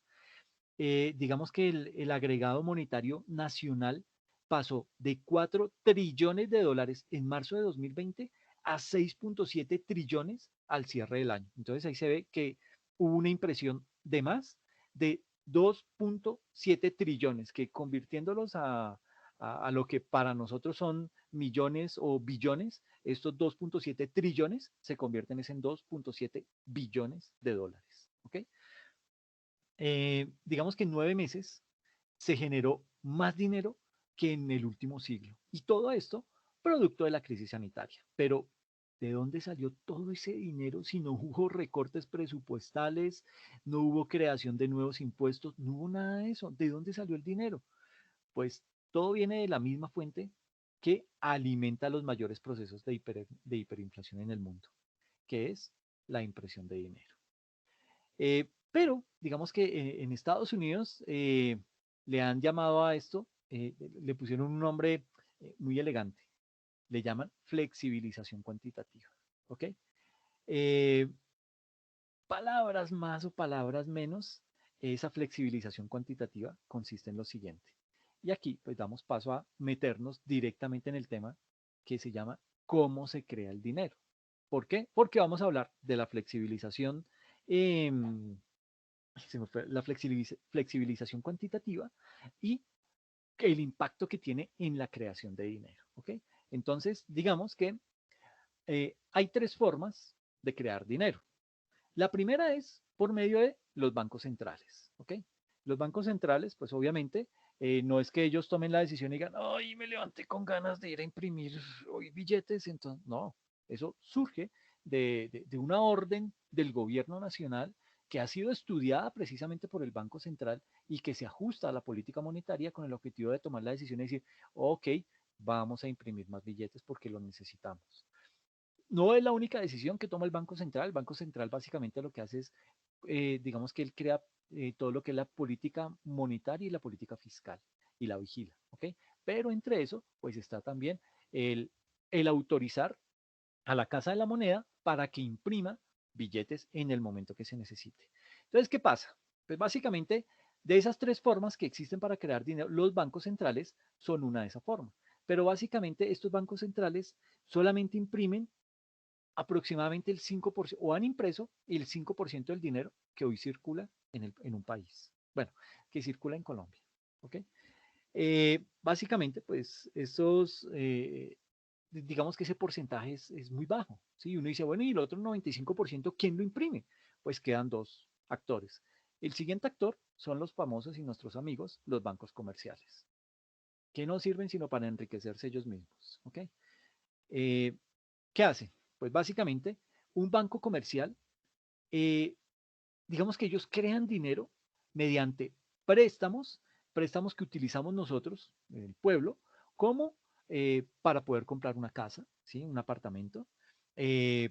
Speaker 1: digamos que el agregado monetario nacional pasó de 4 trillones de dólares en marzo de 2020 a 6.7 trillones al cierre del año. Entonces ahí se ve que hubo una impresión de más de 2.7 trillones, que convirtiéndolos a lo que para nosotros son millones o billones, estos 2.7 trillones se convierten en 2.7 billones de dólares. ¿Ok? Digamos que en 9 meses se generó más dinero que en el último siglo. Y todo esto producto de la crisis sanitaria. Pero, ¿de dónde salió todo ese dinero si no hubo recortes presupuestales, no hubo creación de nuevos impuestos, no hubo nada de eso? ¿De dónde salió el dinero? Pues todo viene de la misma fuente que alimenta los mayores procesos de hiperinflación en el mundo, que es la impresión de dinero. Pero digamos que en Estados Unidos le han llamado a esto, le pusieron un nombre muy elegante, le llaman flexibilización cuantitativa. ¿Ok? Eh, palabras más o palabras menos, esa flexibilización cuantitativa consiste en lo siguiente. Y aquí pues damos paso a meternos directamente en el tema que se llama cómo se crea el dinero. ¿Por qué? Porque vamos a hablar de la flexibilización eh, la flexibilización cuantitativa y el impacto que tiene en la creación de dinero. ¿Ok? Entonces, digamos que hay tres formas de crear dinero. La primera es por medio de los bancos centrales. ¿Ok? Los bancos centrales, pues obviamente, no es que ellos tomen la decisión y digan, ay, me levanté con ganas de ir a imprimir hoy billetes, entonces, no, eso surge de una orden del gobierno nacional que ha sido estudiada precisamente por el Banco Central y que se ajusta a la política monetaria con el objetivo de tomar la decisión y decir, ok, vamos a imprimir más billetes porque lo necesitamos. No es la única decisión que toma el Banco Central. El Banco Central básicamente lo que hace es, digamos que él crea todo lo que es la política monetaria y la política fiscal y la vigila, ¿ok? Pero entre eso, pues está también el autorizar a la Casa de la Moneda para que imprima billetes en el momento que se necesite. Entonces, ¿qué pasa? Pues básicamente, de esas tres formas que existen para crear dinero, los bancos centrales son una de esas formas. Pero básicamente estos bancos centrales solamente imprimen aproximadamente el 5%, o han impreso el 5% del dinero que hoy circula en un país. Bueno, que circula en Colombia. ¿Ok? Básicamente, pues, digamos que ese porcentaje es muy bajo. ¿Sí? Uno dice, bueno, y el otro 95%, ¿quién lo imprime? Pues quedan dos actores. El siguiente actor son los famosos y nuestros amigos, los bancos comerciales, que no sirven sino para enriquecerse ellos mismos. ¿Ok? Eh, ¿Qué hacen? Pues básicamente, un banco comercial, eh, digamos que ellos crean dinero mediante préstamos, préstamos que utilizamos nosotros, el pueblo, como para poder comprar una casa, ¿sí? Un apartamento,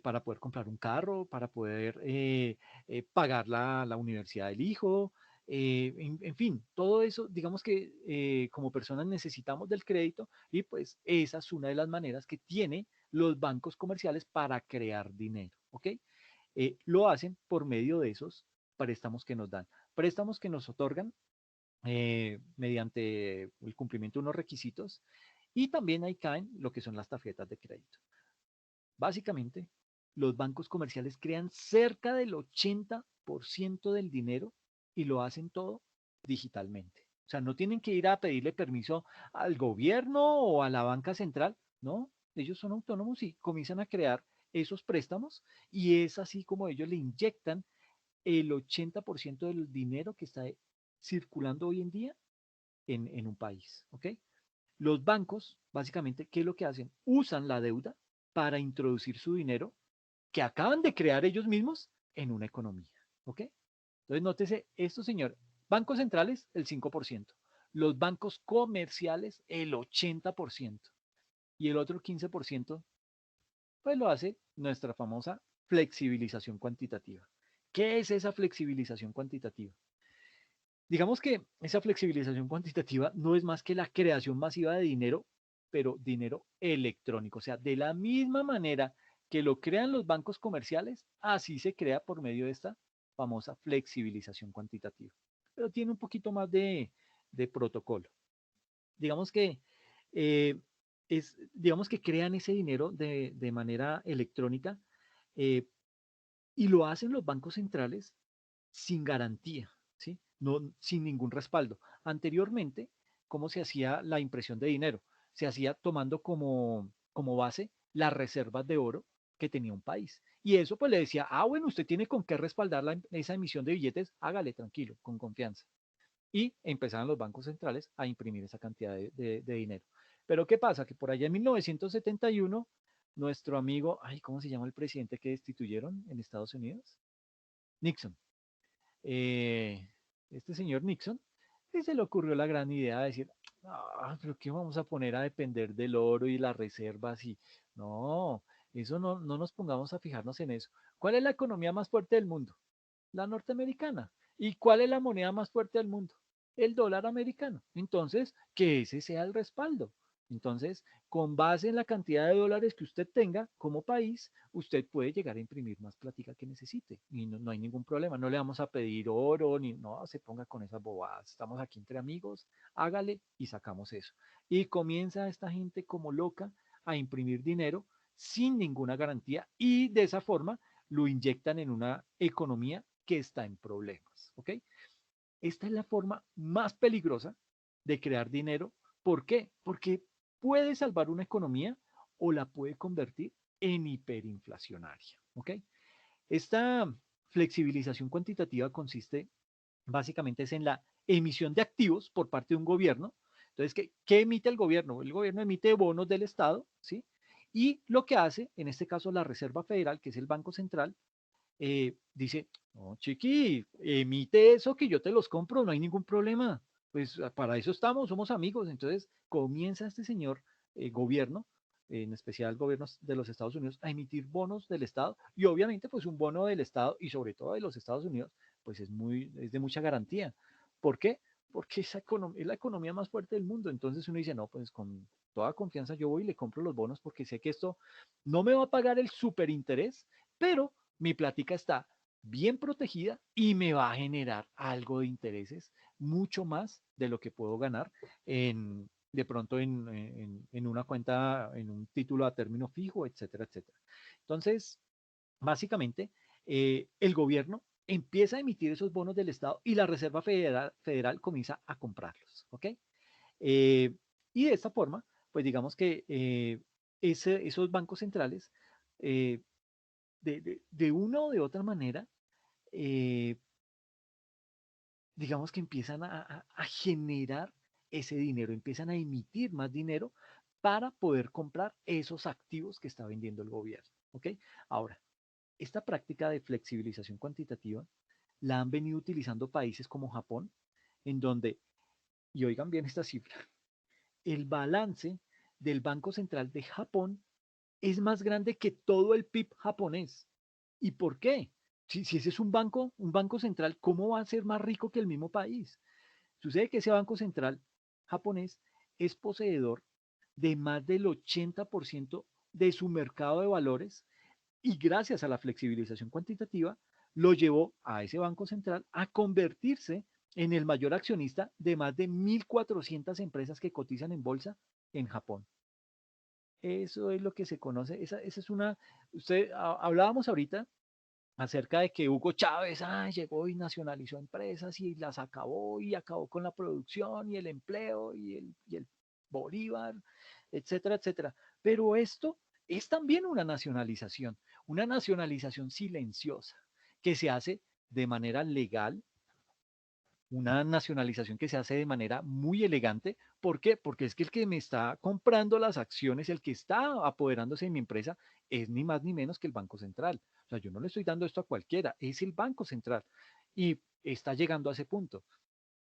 Speaker 1: para poder comprar un carro, para poder pagar la universidad del hijo, en fin, todo eso, digamos que como personas necesitamos del crédito y pues esa es una de las maneras que tiene los bancos comerciales para crear dinero, ¿ok? Lo hacen por medio de esos préstamos que nos dan, préstamos que nos otorgan mediante el cumplimiento de unos requisitos y también ahí caen lo que son las tarjetas de crédito. Básicamente, los bancos comerciales crean cerca del 80% del dinero y lo hacen todo digitalmente. O sea, no tienen que ir a pedirle permiso al gobierno o a la banca central, no, ellos son autónomos y comienzan a crear esos préstamos y es así como ellos le inyectan el 80% del dinero que está circulando hoy en día en un país. ¿Ok? Los bancos, básicamente, ¿qué es lo que hacen? Usan la deuda para introducir su dinero que acaban de crear ellos mismos en una economía. ¿Ok? Entonces, nótese esto, señor. Bancos centrales, el 5%. Los bancos comerciales, el 80%. Y el otro 15%, pues lo hace nuestra famosa flexibilización cuantitativa. ¿Qué es esa flexibilización cuantitativa? Digamos que esa flexibilización cuantitativa no es más que la creación masiva de dinero, pero dinero electrónico. O sea, de la misma manera que lo crean los bancos comerciales, así se crea por medio de esta famosa flexibilización cuantitativa. Pero tiene un poquito más de protocolo. Digamos que eh, digamos que crean ese dinero de manera electrónica eh, y lo hacen los bancos centrales sin garantía, ¿sí? No, sin ningún respaldo. Anteriormente, ¿cómo se hacía la impresión de dinero? Se hacía tomando como base las reservas de oro que tenía un país. Y eso pues le decía, bueno, usted tiene con qué respaldar esa emisión de billetes, hágale tranquilo, con confianza. Y empezaron los bancos centrales a imprimir esa cantidad de dinero. Pero ¿qué pasa? Que por allá en 1971, nuestro amigo, ¿cómo se llama el presidente que destituyeron en Estados Unidos? Nixon. eh, este señor Nixon, y se le ocurrió la gran idea de decir, pero ¿qué vamos a poner a depender del oro y las reservas? Y no, eso no nos pongamos a fijarnos en eso. ¿Cuál es la economía más fuerte del mundo? La norteamericana. ¿Y cuál es la moneda más fuerte del mundo? El dólar americano. Entonces, que ese sea el respaldo. Entonces, con base en la cantidad de dólares que usted tenga como país, usted puede llegar a imprimir más plática que necesite y no hay ningún problema. No le vamos a pedir oro ni no se ponga con esas bobadas. Estamos aquí entre amigos, hágale y sacamos eso. Y comienza esta gente como loca a imprimir dinero sin ninguna garantía y de esa forma lo inyectan en una economía que está en problemas. ¿Ok? Esta es la forma más peligrosa de crear dinero. ¿Por qué? Porque puede salvar una economía o la puede convertir en hiperinflacionaria. ¿Ok? Esta flexibilización cuantitativa consiste básicamente es en la emisión de activos por parte de un gobierno. Entonces, ¿qué emite el gobierno? El gobierno emite bonos del Estado, ¿sí? Y lo que hace, en este caso la Reserva Federal, que es el Banco Central, dice, no, chiqui, emite eso que yo te los compro, no hay ningún problema. Pues para eso estamos, somos amigos. Entonces comienza este señor gobierno, en especial el gobierno de los Estados Unidos, a emitir bonos del Estado y obviamente pues un bono del Estado y sobre todo de los Estados Unidos, pues es de mucha garantía. ¿Por qué? Porque es la economía más fuerte del mundo. Entonces uno dice, no, pues toda confianza yo voy y le compro los bonos porque sé que esto no me va a pagar el superinterés, pero mi plática está bien protegida y me va a generar algo de intereses, mucho más de lo que puedo ganar de pronto en una cuenta, en un título a término fijo, etcétera, etcétera. Entonces, básicamente, el gobierno empieza a emitir esos bonos del Estado y la Reserva Federal comienza a comprarlos, ¿ok? Eh, y de esta forma, pues digamos que esos bancos centrales, eh, de una o de otra manera, eh, digamos que empiezan a generar ese dinero, empiezan a emitir más dinero para poder comprar esos activos que está vendiendo el gobierno, ¿ok? Ahora, esta práctica de flexibilización cuantitativa la han venido utilizando países como Japón, en donde, y oigan bien esta cifra, el balance del Banco Central de Japón es más grande que todo el PIB japonés. ¿Y por qué? Si ese es un banco central, ¿cómo va a ser más rico que el mismo país? Sucede que ese banco central japonés es poseedor de más del 80% de su mercado de valores y gracias a la flexibilización cuantitativa lo llevó a ese Banco Central a convertirse en el mayor accionista de más de 1.400 empresas que cotizan en bolsa en Japón. Eso es lo que se conoce, esa es una, hablábamos ahorita acerca de que Hugo Chávez llegó y nacionalizó empresas y las acabó y acabó con la producción y el empleo y el Bolívar, etcétera, etcétera. Pero esto es también una nacionalización silenciosa que se hace de manera legal, una nacionalización que se hace de manera muy elegante. ¿Por qué? Porque es que el que me está comprando las acciones, el que está apoderándose de mi empresa, es ni más ni menos que el Banco Central. O sea, yo no le estoy dando esto a cualquiera, es el Banco Central. Y está llegando a ese punto.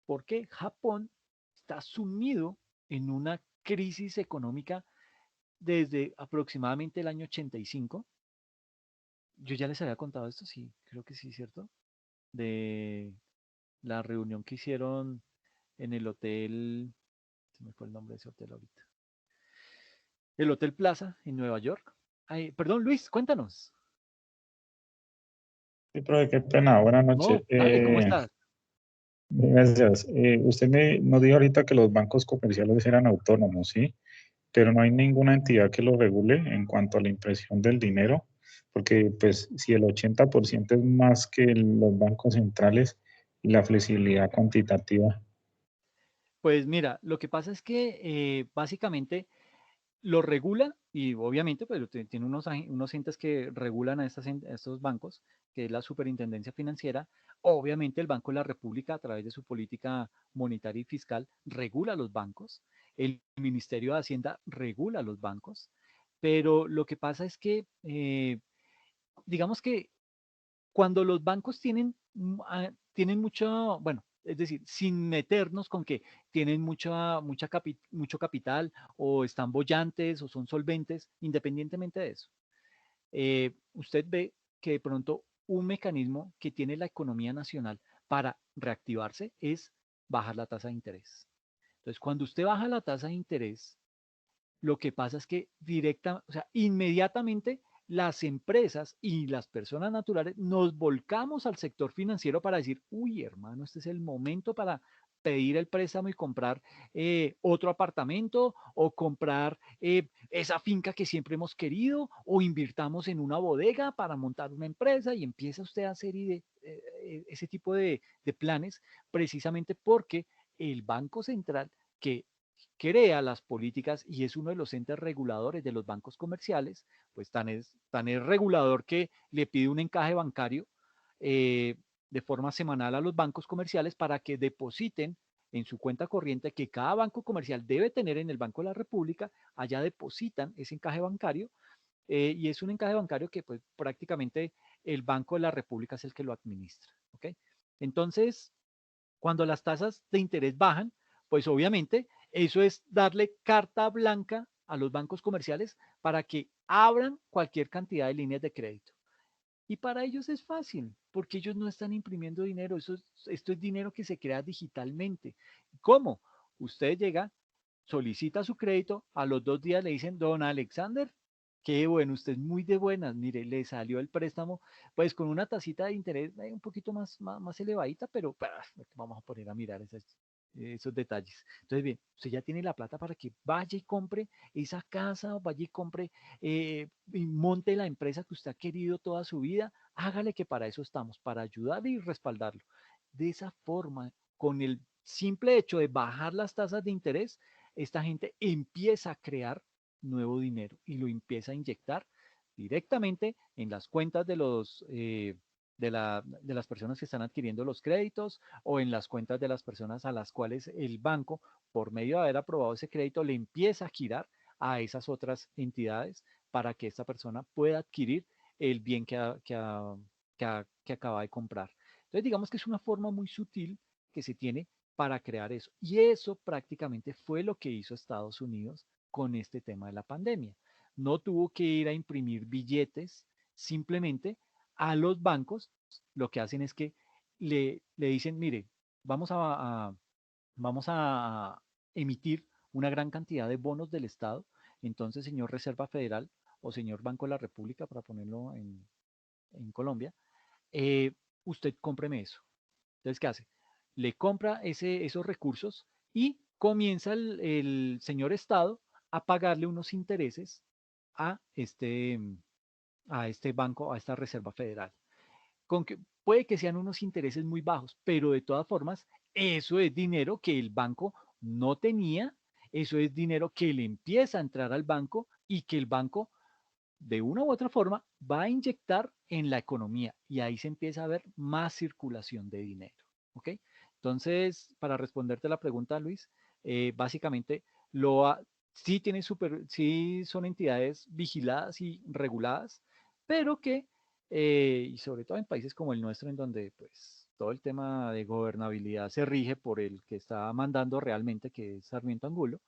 Speaker 1: Porque Japón está sumido en una crisis económica desde aproximadamente el año 85. Yo ya les había contado esto, sí, creo que sí, ¿cierto? De la reunión que hicieron en el hotel, se me fue el nombre de ese hotel ahorita, el Hotel Plaza en Nueva York. Ay, perdón, Luis, cuéntanos.
Speaker 3: Sí, profe, qué pena, buenas noches.
Speaker 1: No, dale, ¿cómo estás?
Speaker 3: Gracias. Usted nos dijo ahorita que los bancos comerciales eran autónomos, ¿sí? Pero no hay ninguna entidad que los regule en cuanto a la impresión del dinero, porque pues si el 80% es más que los bancos centrales y la flexibilidad cuantitativa.
Speaker 1: Pues mira, lo que pasa es que básicamente lo regula y obviamente pues tiene unos entes que regulan a estos bancos, que es la Superintendencia Financiera. Obviamente el Banco de la República a través de su política monetaria y fiscal regula los bancos. El Ministerio de Hacienda regula los bancos. Pero lo que pasa es que digamos que cuando los bancos tienen mucho, bueno, es decir, sin meternos con que tienen mucho capital o están bollantes o son solventes, independientemente de eso, usted ve que de pronto un mecanismo que tiene la economía nacional para reactivarse es bajar la tasa de interés. Entonces, cuando usted baja la tasa de interés, lo que pasa es que o sea, inmediatamente las empresas y las personas naturales nos volcamos al sector financiero para decir, uy, hermano, este es el momento para pedir el préstamo y comprar otro apartamento o comprar esa finca que siempre hemos querido o invirtamos en una bodega para montar una empresa y empieza usted a hacer ese tipo de planes precisamente porque el Banco Central que crea las políticas y es uno de los entes reguladores de los bancos comerciales, pues tan es regulador que le pide un encaje bancario eh, de forma semanal a los bancos comerciales para que depositen en su cuenta corriente que cada banco comercial debe tener en el Banco de la República, allá depositan ese encaje bancario y es un encaje bancario que pues prácticamente el Banco de la República es el que lo administra. ¿Ok? Entonces, cuando las tasas de interés bajan, pues obviamente eso es darle carta blanca a los bancos comerciales para que abran cualquier cantidad de líneas de crédito. Y para ellos es fácil, porque ellos no están imprimiendo dinero, esto es dinero que se crea digitalmente. ¿Cómo? Usted llega solicita su crédito, a los 2 días le dicen, don Alexander, qué bueno, usted es muy de buenas, mire, le salió el préstamo, pues con una tasita de interés un poquito más elevadita, pero vamos a poner a mirar esos detalles. Entonces, bien, usted ya tiene la plata para que vaya y compre esa casa, vaya y compre, y monte la empresa que usted ha querido toda su vida, hágale que para eso estamos, para ayudarle y respaldarlo. De esa forma, con el simple hecho de bajar las tasas de interés, esta gente empieza a crear nuevo dinero y lo empieza a inyectar directamente en las cuentas de las personas que están adquiriendo los créditos o en las cuentas de las personas a las cuales el banco, por medio de haber aprobado ese crédito, le empieza a girar a esas otras entidades para que esta persona pueda adquirir el bien que acaba de comprar. Entonces, digamos que es una forma muy sutil que se tiene para crear eso. Y eso prácticamente fue lo que hizo Estados Unidos con este tema de la pandemia. No tuvo que ir a imprimir billetes, simplemente a los bancos lo que hacen es que le dicen, mire, vamos vamos a emitir una gran cantidad de bonos del Estado, entonces, señor Reserva Federal o señor Banco de la República, para ponerlo en Colombia, usted cómpreme eso. Entonces, ¿qué hace? Le compra esos recursos y comienza el señor Estado a pagarle unos intereses a a este banco, a esta Reserva Federal. Con que puede que sean unos intereses muy bajos, pero de todas formas, eso es dinero que el banco no tenía, eso es dinero que le empieza a entrar al banco y que el banco de una u otra forma va a inyectar en la economía y ahí se empieza a ver más circulación de dinero. ¿Ok? Entonces, para responderte la pregunta, Luis, básicamente sí, sí son entidades vigiladas y reguladas, pero que, y sobre todo en países como el nuestro, en donde pues todo el tema de gobernabilidad se rige por el que está mandando realmente, que es Sarmiento Angulo,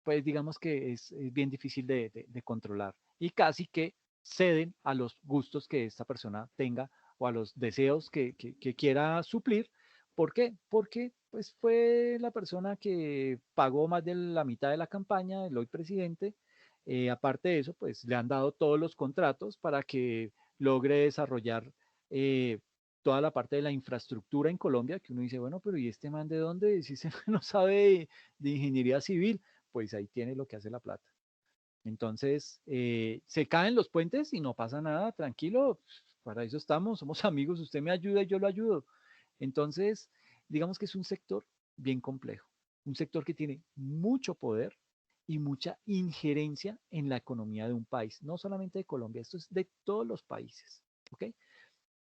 Speaker 1: pues digamos que es bien difícil de controlar y casi que ceden a los gustos que esta persona tenga o a los deseos que quiera suplir. ¿Por qué? Porque pues fue la persona que pagó más de la mitad de la campaña, el hoy presidente. Aparte de eso, pues le han dado todos los contratos para que logre desarrollar eh, toda la parte de la infraestructura en Colombia, que uno dice, bueno, pero ¿y este man de dónde? Si se no sabe de ingeniería civil, pues ahí tiene lo que hace la plata. Entonces, se caen los puentes y no pasa nada, tranquilo, para eso estamos, somos amigos, usted me ayuda y yo lo ayudo. Entonces, digamos que es un sector bien complejo, un sector que tiene mucho poder y mucha injerencia en la economía de un país, no solamente de Colombia, esto es de todos los países. ¿Ok?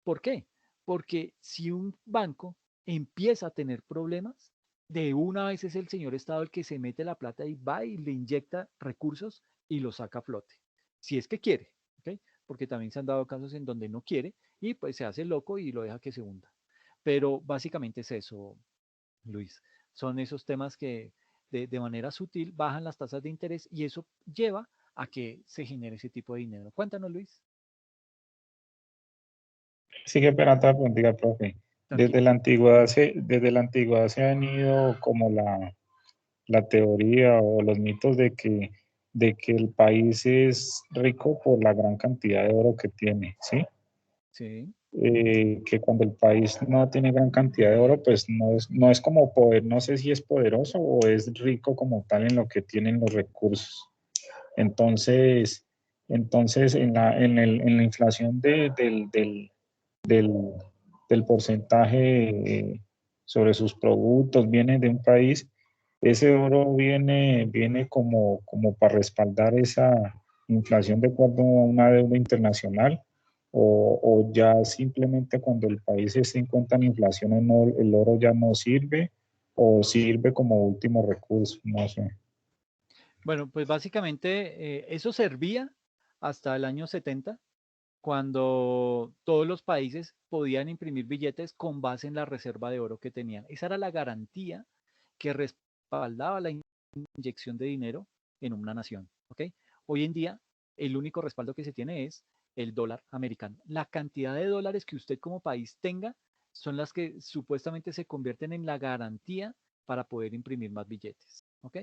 Speaker 1: ¿Por qué? Porque si un banco empieza a tener problemas, de una vez es el señor Estado el que se mete la plata y va y le inyecta recursos y lo saca a flote. Si es que quiere, ¿ok? Porque también se han dado casos en donde no quiere y pues se hace loco y lo deja que se hunda. Pero básicamente es eso, Luis. Son esos temas que de manera sutil bajan las tasas de interés y eso lleva a que se genere ese tipo de dinero. Cuéntanos, Luis.
Speaker 3: Sí, que pena otra preguntita, profe.
Speaker 1: Tranquilo.
Speaker 3: Desde la antigüedad se han ido como la teoría o los mitos de que el país es rico por la gran cantidad de oro que tiene, ¿sí?
Speaker 1: Sí.
Speaker 3: Que cuando el país no tiene gran cantidad de oro, pues no es como poder, no sé si es poderoso o es rico como tal en lo que tienen los recursos. Entonces, entonces en la inflación del, del porcentaje sobre sus productos viene de un país, ese oro viene como para respaldar esa inflación de acuerdo a una deuda internacional, o ya simplemente cuando el país se encuentra en inflación, el oro ya no sirve, o sirve como último recurso, no sé.
Speaker 1: Bueno, pues básicamente eso servía hasta el año 70, cuando todos los países podían imprimir billetes con base en la reserva de oro que tenían. Esa era la garantía que respaldaba la inyección de dinero en una nación. ¿Ok? Hoy en día, el único respaldo que se tiene es el dólar americano. La cantidad de dólares que usted como país tenga son las que supuestamente se convierten en la garantía para poder imprimir más billetes. ¿Ok?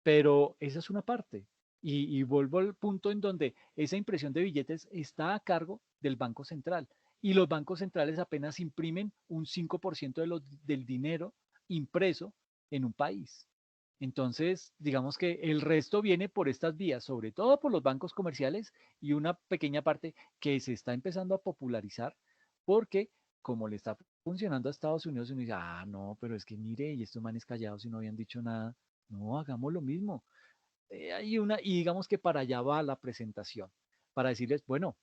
Speaker 1: pero esa es una parte. Y vuelvo al punto en donde esa impresión de billetes está a cargo del Banco Central. Y los bancos centrales apenas imprimen un 5% del dinero impreso en un país. Entonces, digamos que el resto viene por estas vías, sobre todo por los bancos comerciales y una pequeña parte que se está empezando a popularizar porque como le está funcionando a Estados Unidos, uno dice, ah, no, pero es que mire, y estos manes callados y no habían dicho nada. No, hagamos lo mismo. Y digamos que para allá va la presentación, para decirles, bueno,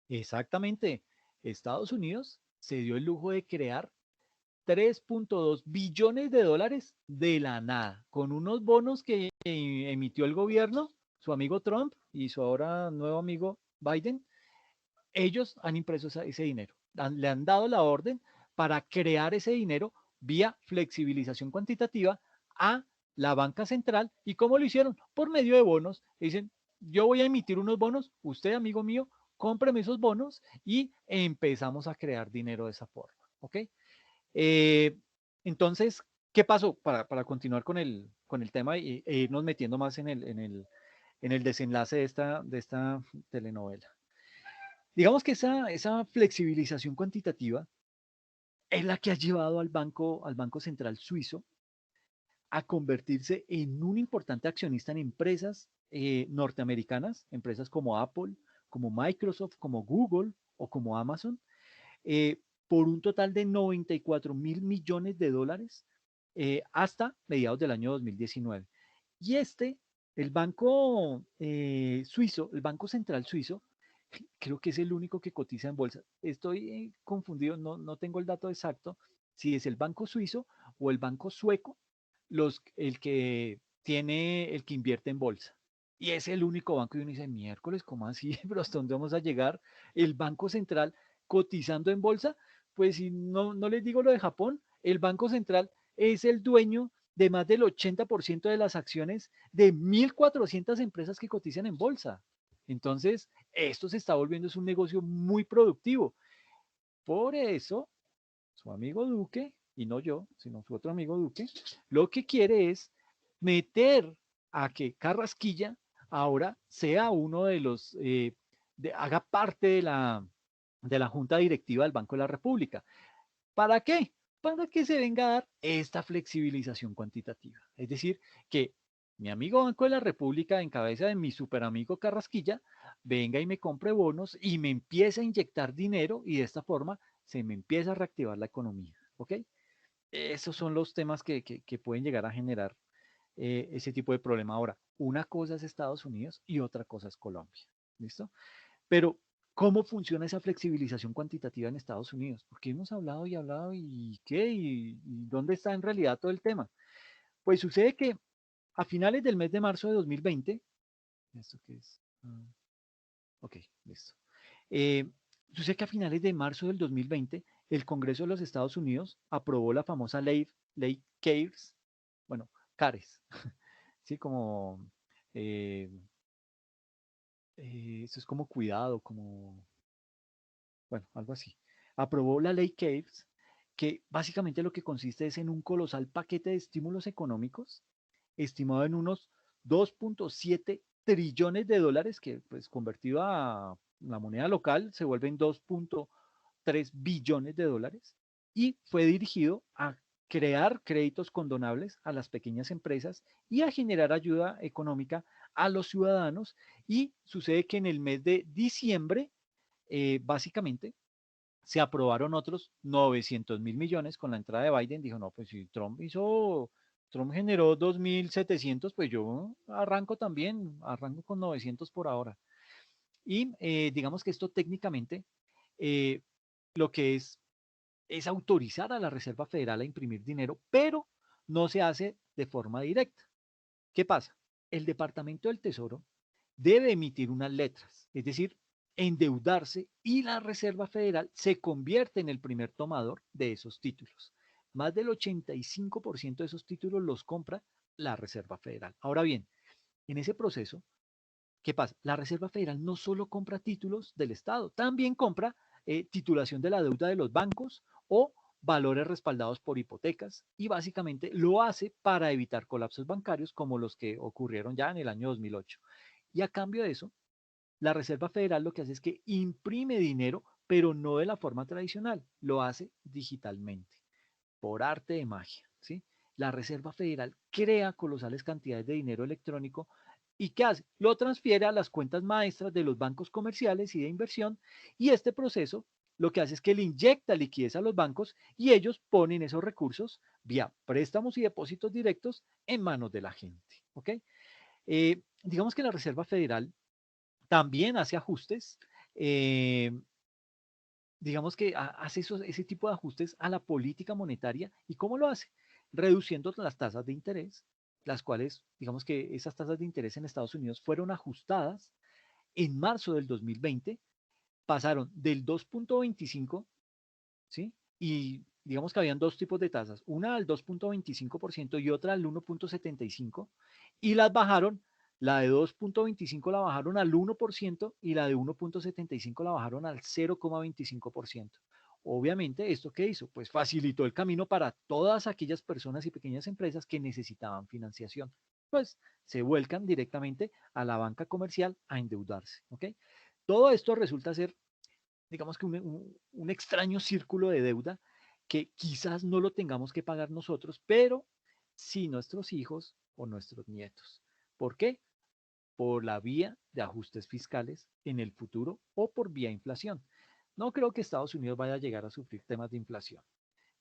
Speaker 1: exactamente, Estados Unidos se dio el lujo de crear 3.2 billones de dólares de la nada, con unos bonos que emitió el gobierno, su amigo Trump y su ahora nuevo amigo Biden. Ellos han impreso ese dinero, le han dado la orden para crear ese dinero vía flexibilización cuantitativa a la banca central. ¿Y cómo lo hicieron? Por medio de bonos. Dicen, yo voy a emitir unos bonos, usted, amigo mío, cómpreme esos bonos y empezamos a crear dinero de esa forma. ¿Ok? Eh, entonces, ¿qué pasó? Continuar con el tema e irnos metiendo más en el desenlace de esta telenovela. Digamos que esa flexibilización cuantitativa es la que ha llevado al Banco Central Suizo a convertirse en un importante accionista en empresas norteamericanas, empresas como Apple, como Microsoft, como Google o como Amazon, por un total de 94.000 millones de dólares hasta mediados del año 2019. Y el banco suizo, el Banco Central Suizo, creo que es el único que cotiza en bolsa. Estoy confundido, no tengo el dato exacto, si es el banco suizo o el banco sueco, el que invierte en bolsa. Y es el único banco y uno dice, miércoles, ¿cómo así? ¿Pero hasta dónde vamos a llegar? El Banco Central cotizando en bolsa, pues si no les digo lo de Japón, el Banco Central es el dueño de más del 80% de las acciones de 1.400 empresas que cotizan en bolsa. Entonces, esto se está volviendo es un negocio muy productivo. Por eso, su amigo Duque, y no yo, sino su otro amigo Duque, lo que quiere es meter a que Carrasquilla ahora sea uno de los, haga parte de la Junta Directiva del Banco de la República. ¿Para qué? Para que se venga a dar esta flexibilización cuantitativa. Es decir, que mi amigo Banco de la República, en cabeza de mi super amigo Carrasquilla, venga y me compre bonos y me empiece a inyectar dinero y de esta forma se me empieza a reactivar la economía. ¿Ok? Esos son los temas que pueden llegar a generar ese tipo de problema. Ahora, una cosa es Estados Unidos y otra cosa es Colombia. ¿Listo? Pero, ¿cómo funciona esa flexibilización cuantitativa en Estados Unidos? Porque hemos hablado y hablado y qué, y dónde está en realidad todo el tema. Pues sucede que a finales del mes de marzo de 2020, ¿esto qué es? Ok, listo. Eh, sucede que a finales de marzo del 2020, el Congreso de los Estados Unidos aprobó la famosa ley CARES, bueno, CARES, ¿sí? Como, eh, eso es como cuidado, como bueno, algo así. Aprobó la ley CARES, que básicamente lo que consiste es en un colosal paquete de estímulos económicos, estimado en unos 2.7 trillones de dólares, que pues convertido a la moneda local se vuelven 2.3 billones de dólares, y fue dirigido a crear créditos condonables a las pequeñas empresas y a generar ayuda económica a los ciudadanos. Y sucede que en el mes de diciembre básicamente se aprobaron otros 900.000 millones con la entrada de Biden. Dijo, no, pues si Trump generó 2.700, pues yo arranco también, arranco con 900 por ahora. Y digamos que esto técnicamente eh, lo que es autorizar a la Reserva Federal a imprimir dinero, pero no se hace de forma directa. ¿Qué pasa? El Departamento del Tesoro debe emitir unas letras, es decir, endeudarse, y la Reserva Federal se convierte en el primer tomador de esos títulos. Más del 85% de esos títulos los compra la Reserva Federal. Ahora bien, en ese proceso, ¿qué pasa? La Reserva Federal no solo compra títulos del Estado, también compra titulación de la deuda de los bancos o valores respaldados por hipotecas y básicamente lo hace para evitar colapsos bancarios como los que ocurrieron ya en el año 2008. Y a cambio de eso, la Reserva Federal lo que hace es que imprime dinero, pero no de la forma tradicional, lo hace digitalmente, por arte de magia, ¿sí? La Reserva Federal crea colosales cantidades de dinero electrónico y ¿qué hace? Lo transfiere a las cuentas maestras de los bancos comerciales y de inversión y este proceso lo que hace es que le inyecta liquidez a los bancos y ellos ponen esos recursos vía préstamos y depósitos directos en manos de la gente, ¿ok? Digamos que la Reserva Federal también hace ajustes, eh, digamos que hace ese tipo de ajustes a la política monetaria. ¿Y cómo lo hace? Reduciendo las tasas de interés, las cuales, digamos que esas tasas de interés en Estados Unidos fueron ajustadas en marzo del 2020, pasaron del 2.25, ¿sí? Y digamos que habían dos tipos de tasas, una al 2.25% y otra al 1.75%, y las bajaron, la de 2.25 la bajaron al 1% y la de 1.75 la bajaron al 0.25%. Obviamente, ¿esto qué hizo? Pues facilitó el camino para todas aquellas personas y pequeñas empresas que necesitaban financiación. Pues se vuelcan directamente a la banca comercial a endeudarse, ¿ok? Todo esto resulta ser, digamos que un extraño círculo de deuda que quizás no lo tengamos que pagar nosotros, pero sí nuestros hijos o nuestros nietos. ¿Por qué? Por la vía de ajustes fiscales en el futuro o por vía inflación. No creo que Estados Unidos vaya a llegar a sufrir temas de inflación,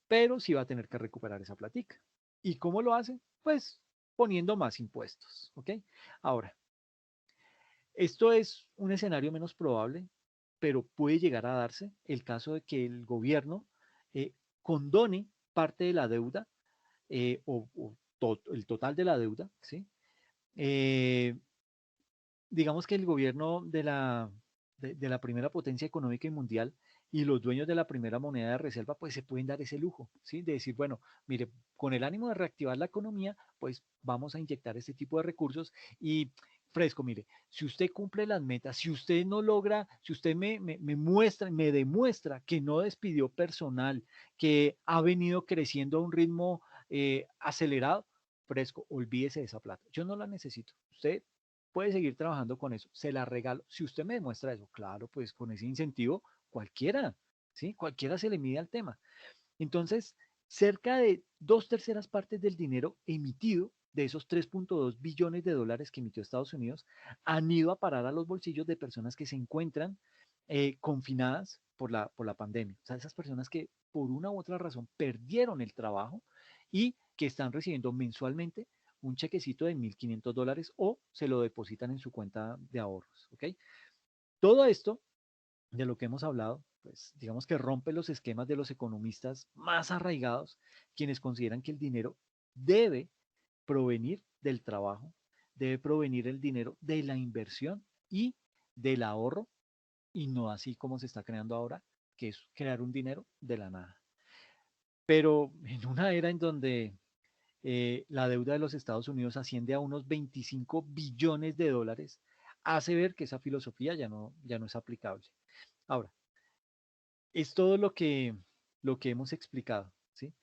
Speaker 1: pero sí va a tener que recuperar esa platica. ¿Y cómo lo hace? Pues poniendo más impuestos, ¿ok? Ahora, esto es un escenario menos probable, pero puede llegar a darse el caso de que el gobierno eh, condone parte de la deuda el total de la deuda, ¿sí? Eh, digamos que el gobierno de la primera potencia económica y mundial y los dueños de la primera moneda de reserva, pues se pueden dar ese lujo, ¿sí? De decir, bueno, mire, con el ánimo de reactivar la economía, pues vamos a inyectar este tipo de recursos y fresco, mire, si usted cumple las metas, si usted no logra, si usted me muestra, me demuestra que no despidió personal, que ha venido creciendo a un ritmo acelerado, fresco, olvídese de esa plata. Yo no la necesito. Usted puede seguir trabajando con eso, se la regalo. Si usted me demuestra eso, claro, pues con ese incentivo, cualquiera, ¿sí? Cualquiera se le mide al tema. Entonces, cerca de 2/3 partes del dinero emitido, de esos 3.2 billones de dólares que emitió Estados Unidos, han ido a parar a los bolsillos de personas que se encuentran confinadas por la pandemia. O sea, esas personas que por una u otra razón perdieron el trabajo y que están recibiendo mensualmente un chequecito de $1,500 o se lo depositan en su cuenta de ahorros. ¿Ok? Todo esto de lo que hemos hablado, pues digamos que rompe los esquemas de los economistas más arraigados, quienes consideran que el dinero debe provenir del trabajo, debe provenir el dinero de la inversión y del ahorro, y no así como se está creando ahora, que es crear un dinero de la nada. Pero en una era en donde la deuda de los Estados Unidos asciende a unos 25 billones de dólares, hace ver que esa filosofía ya no es aplicable. Ahora, es todo lo que hemos explicado, ¿sí?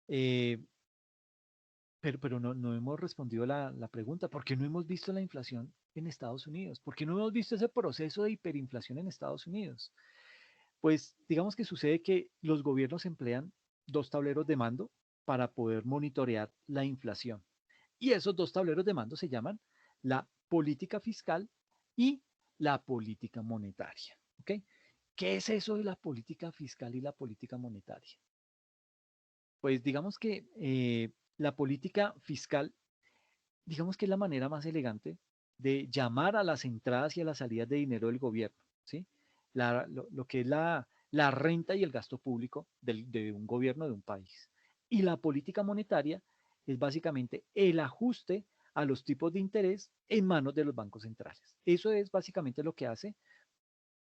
Speaker 1: Eh, pero no hemos respondido la pregunta, ¿por qué no hemos visto la inflación en Estados Unidos? ¿Por qué no hemos visto ese proceso de hiperinflación en Estados Unidos? Pues digamos que sucede que los gobiernos emplean dos tableros de mando para poder monitorear la inflación. Y esos dos tableros de mando se llaman la política fiscal y la política monetaria. ¿Ok? ¿Qué es eso de la política fiscal y la política monetaria? Pues digamos que la política fiscal, digamos que es la manera más elegante de llamar a las entradas y a las salidas de dinero del gobierno, ¿sí? Lo que es la renta y el gasto público de un gobierno de un país. Y la política monetaria es básicamente el ajuste a los tipos de interés en manos de los bancos centrales. Eso es básicamente lo que hace.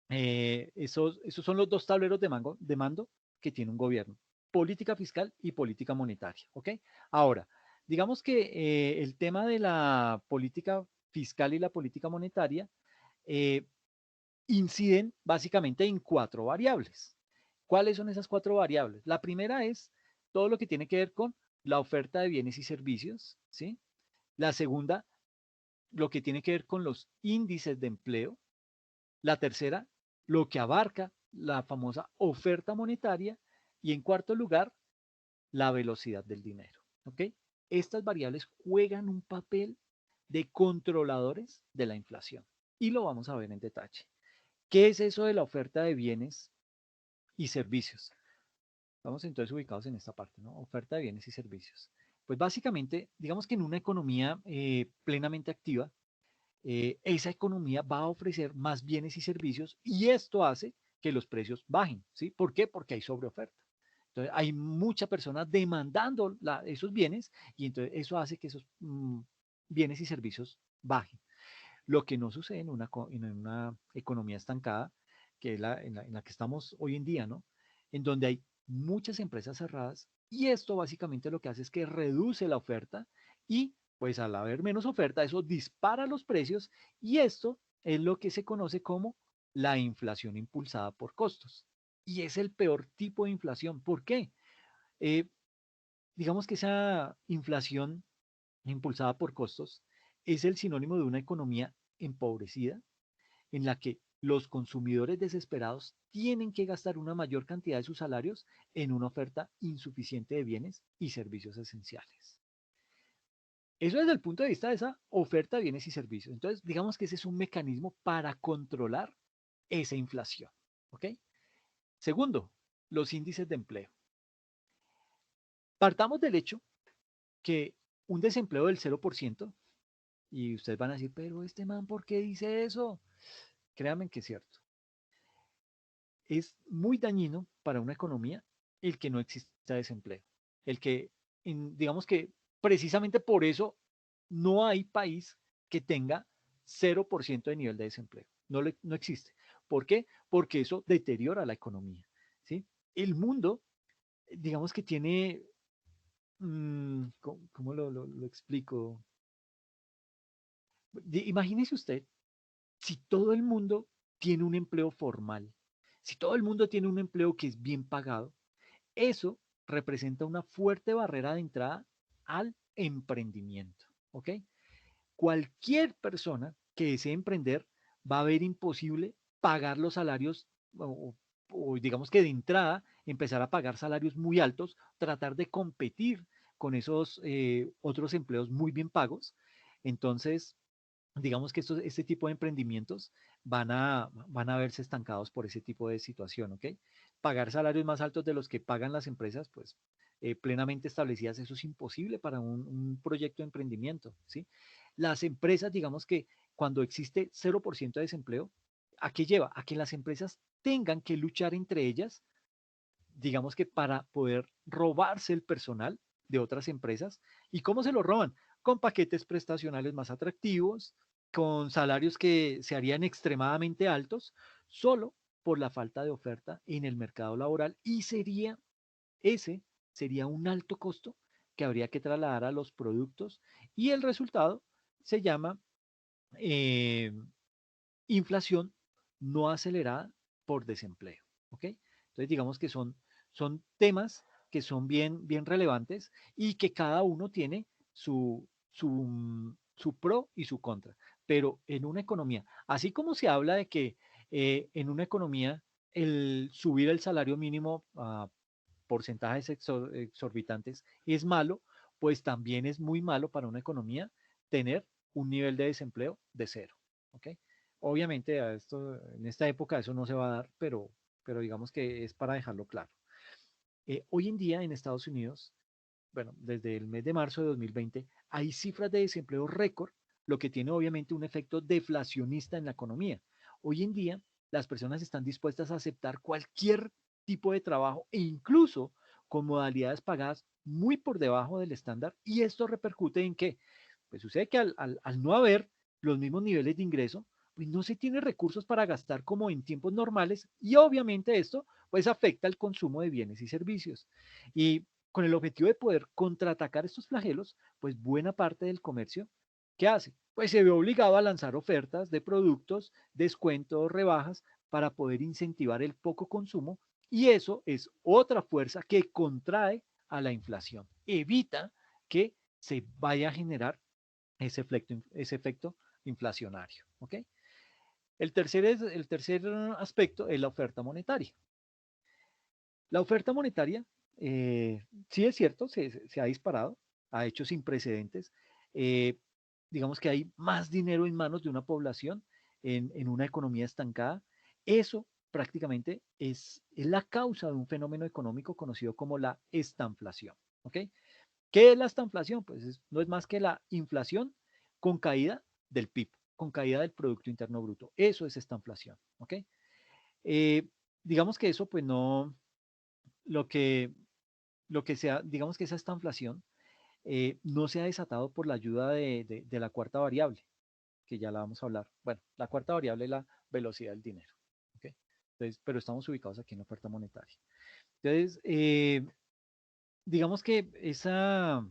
Speaker 1: Esos son los dos tableros de mando que tiene un gobierno, política fiscal y política monetaria. ¿Ok? Ahora, digamos que el tema de la política fiscal y la política monetaria eh, inciden básicamente en cuatro variables. ¿Cuáles son esas 4 variables? La primera es todo lo que tiene que ver con la oferta de bienes y servicios, ¿sí? La segunda, lo que tiene que ver con los índices de empleo. La tercera, lo que abarca la famosa oferta monetaria. Y en cuarto lugar, la velocidad del dinero. ¿Ok? Estas variables juegan un papel de controladores de la inflación. Y lo vamos a ver en detalle. ¿Qué es eso de la oferta de bienes y servicios? Vamos entonces ubicados en esta parte, ¿no? Oferta de bienes y servicios. Pues básicamente, digamos que en una economía plenamente activa, esa economía va a ofrecer más bienes y servicios y esto hace que los precios bajen, ¿sí? ¿Por qué? Porque hay sobreoferta. Entonces, hay muchas personas demandando esos bienes y entonces eso hace que esos bienes y servicios bajen. Lo que no sucede en una economía estancada, que es en la que estamos hoy en día, ¿no? En donde hay muchas empresas cerradas y esto básicamente lo que hace es que reduce la oferta y pues al haber menos oferta, eso dispara los precios y esto es lo que se conoce como la inflación impulsada por costos. Y es el peor tipo de inflación. ¿Por qué? Eh, digamos que esa inflación impulsada por costos es el sinónimo de una economía empobrecida en la que los consumidores desesperados tienen que gastar una mayor cantidad de sus salarios en una oferta insuficiente de bienes y servicios esenciales. Eso desde el punto de vista de esa oferta de bienes y servicios. Entonces, digamos que ese es un mecanismo para controlar esa inflación. ¿Ok? Segundo, los índices de empleo. Partamos del hecho que un desempleo del 0%, y ustedes van a decir, pero este man, ¿por qué dice eso? Créanme que es cierto. Es muy dañino para una economía el que no exista desempleo. El que, digamos que precisamente por eso no hay país que tenga 0% de nivel de desempleo. No existe. ¿Por qué? Porque eso deteriora la economía. ¿Sí? El mundo, digamos que tiene, ¿cómo lo explico? Imagínese usted si todo el mundo tiene un empleo formal, si todo el mundo tiene un empleo que es bien pagado, eso representa una fuerte barrera de entrada al emprendimiento. ¿Ok? Cualquier persona que desee emprender va a ver imposible pagar los salarios o digamos que de entrada empezar a pagar salarios muy altos, tratar de competir con esos otros empleos muy bien pagos. Entonces, digamos que este tipo de emprendimientos van a verse estancados por ese tipo de situación, ¿ok? Pagar salarios más altos de los que pagan las empresas, pues plenamente establecidas, eso es imposible para un proyecto de emprendimiento, ¿sí? Las empresas, digamos que cuando existe 0% de desempleo, ¿a qué lleva? A que las empresas tengan que luchar entre ellas, digamos que para poder robarse el personal de otras empresas. ¿Y cómo se lo roban? Con paquetes prestacionales más atractivos, con salarios que se harían extremadamente altos, solo por la falta de oferta en el mercado laboral y ese sería un alto costo que habría que trasladar a los productos y el resultado se llama eh, inflación no acelerada por desempleo. ¿Ok? Entonces, digamos que son temas que son bien relevantes y que cada uno tiene su pro y su contra. Pero en una economía, así como se habla de que en una economía el subir el salario mínimo a porcentajes exorbitantes es malo, pues también es muy malo para una economía tener un nivel de desempleo de cero. ¿Ok? Obviamente en esta época eso no se va a dar, pero digamos que es para dejarlo claro. Hoy en día en Estados Unidos, bueno, desde el mes de marzo de 2020, hay cifras de desempleo récord, lo que tiene obviamente un efecto deflacionista en la economía. Hoy en día, las personas están dispuestas a aceptar cualquier tipo de trabajo e incluso con modalidades pagadas muy por debajo del estándar y esto repercute en que, pues sucede que al no haber los mismos niveles de ingreso, pues no se tiene recursos para gastar como en tiempos normales y obviamente esto pues afecta el consumo de bienes y servicios. Y con el objetivo de poder contraatacar estos flagelos, pues buena parte del comercio, ¿qué hace? Pues se ve obligado a lanzar ofertas de productos, descuentos, rebajas, para poder incentivar el poco consumo Y eso es otra fuerza que contrae a la inflación, evita que se vaya a generar ese efecto inflacionario. ¿Ok? El tercer aspecto es la oferta monetaria. La oferta monetaria, sí es cierto, se ha disparado, ha hecho sin precedentes. Eh, digamos que hay más dinero en manos de una población en una economía estancada. Eso prácticamente es la causa de un fenómeno económico conocido como la estanflación. ¿Ok? ¿Qué es la estanflación? Pues no es más que la inflación con caída del PIB, con caída del Producto Interno Bruto. Eso es estanflación. ¿Ok? Eh, digamos que eso, pues no, lo que, lo que sea, digamos que esa estanflación no se ha desatado por la ayuda de la cuarta variable, que ya la vamos a hablar. Bueno, la cuarta variable es la velocidad del dinero. ¿Ok? Entonces, pero estamos ubicados aquí en la oferta monetaria. Entonces, digamos que esa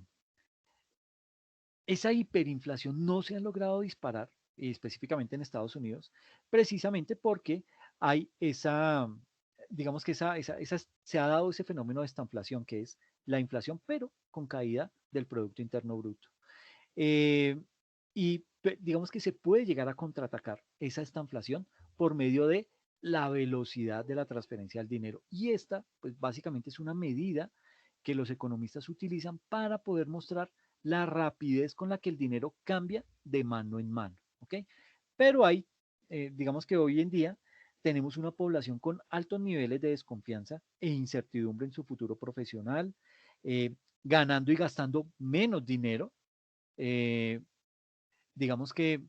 Speaker 1: hiperinflación no se ha logrado disparar, específicamente en Estados Unidos, precisamente porque hay digamos que se ha dado ese fenómeno de estanflación, que es la inflación, pero con caída del Producto Interno Bruto. Eh, y digamos que se puede llegar a contraatacar esa estanflación por medio de la velocidad de la transferencia del dinero. Y esta, pues básicamente es una medida que los economistas utilizan para poder mostrar la rapidez con la que el dinero cambia de mano en mano. ¿Ok? Pero digamos que hoy en día tenemos una población con altos niveles de desconfianza e incertidumbre en su futuro profesional, ganando y gastando menos dinero. eh, digamos que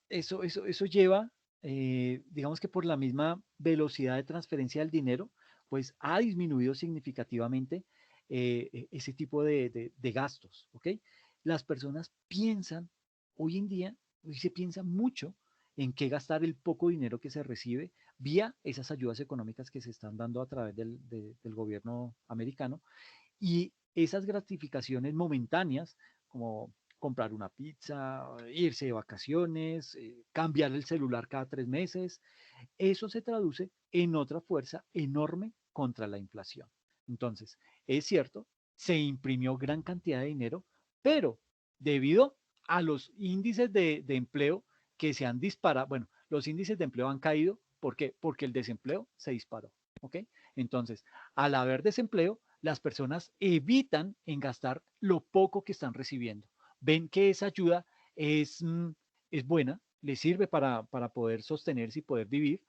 Speaker 1: eso lleva, digamos que por la misma velocidad de transferencia del dinero, pues ha disminuido significativamente ese tipo de gastos, ¿ok? Las personas piensan, hoy se piensa mucho en qué gastar el poco dinero que se recibe vía esas ayudas económicas que se están dando a través del gobierno americano y esas gratificaciones momentáneas, como comprar una pizza, irse de vacaciones, cambiar el celular cada 3 meses, eso se traduce en otra fuerza enorme contra la inflación. Entonces, es cierto, se imprimió gran cantidad de dinero, pero debido a los índices de empleo que se han disparado, bueno, los índices de empleo han caído, ¿por qué? Porque el desempleo se disparó, ¿ok? Entonces, al haber desempleo, las personas evitan en gastar lo poco que están recibiendo. Ven que esa ayuda es buena, les sirve para poder sostenerse y poder vivir,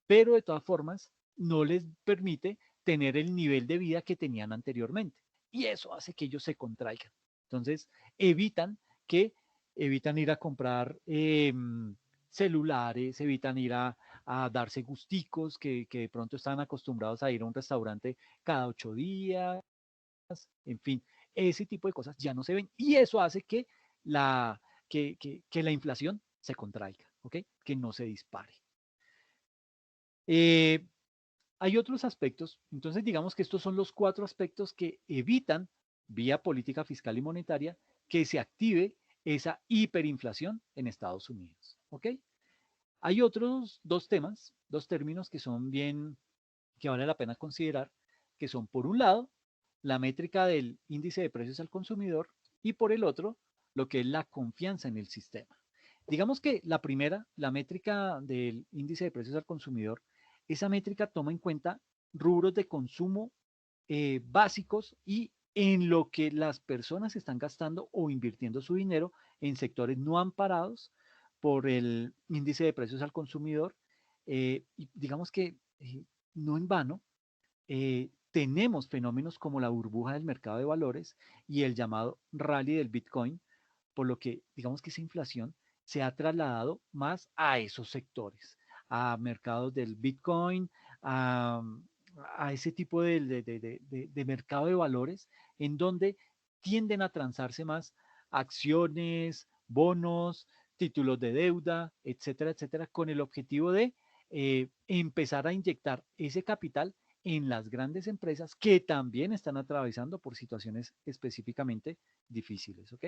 Speaker 1: pero de todas formas no les permite tener el nivel de vida que tenían anteriormente. Y eso hace que ellos se contraigan. Entonces, evitan que evitan ir a comprar celulares, evitan ir a darse gusticos, que de pronto están acostumbrados a ir a un restaurante cada 8 días, en fin, ese tipo de cosas ya no se ven y eso hace la, que la inflación se contraiga, ¿ok? Que no se dispare. Eh, hay otros aspectos, entonces digamos que estos son los 4 aspectos que evitan, vía política fiscal y monetaria, que se active esa hiperinflación en Estados Unidos, ¿ok? Hay otros 2 temas, 2 términos que son bien, que vale la pena considerar, que son por un lado la métrica del índice de precios al consumidor y por el otro lo que es la confianza en el sistema. Digamos que la primera, la métrica del índice de precios al consumidor, esa métrica toma en cuenta rubros de consumo básicos y en lo que las personas están gastando o invirtiendo su dinero en sectores no amparados por el índice de precios al consumidor. Y digamos que no en vano, tenemos fenómenos como la burbuja del mercado de valores y el llamado rally del Bitcoin, por lo que digamos que esa inflación se ha trasladado más a esos sectores, a mercados del Bitcoin, a, a ese tipo de mercado de valores en donde tienden a transarse más acciones, bonos, títulos de deuda, etcétera, etcétera, con el objetivo de empezar a inyectar ese capital en las grandes empresas que también están atravesando por situaciones específicamente difíciles, ¿ok?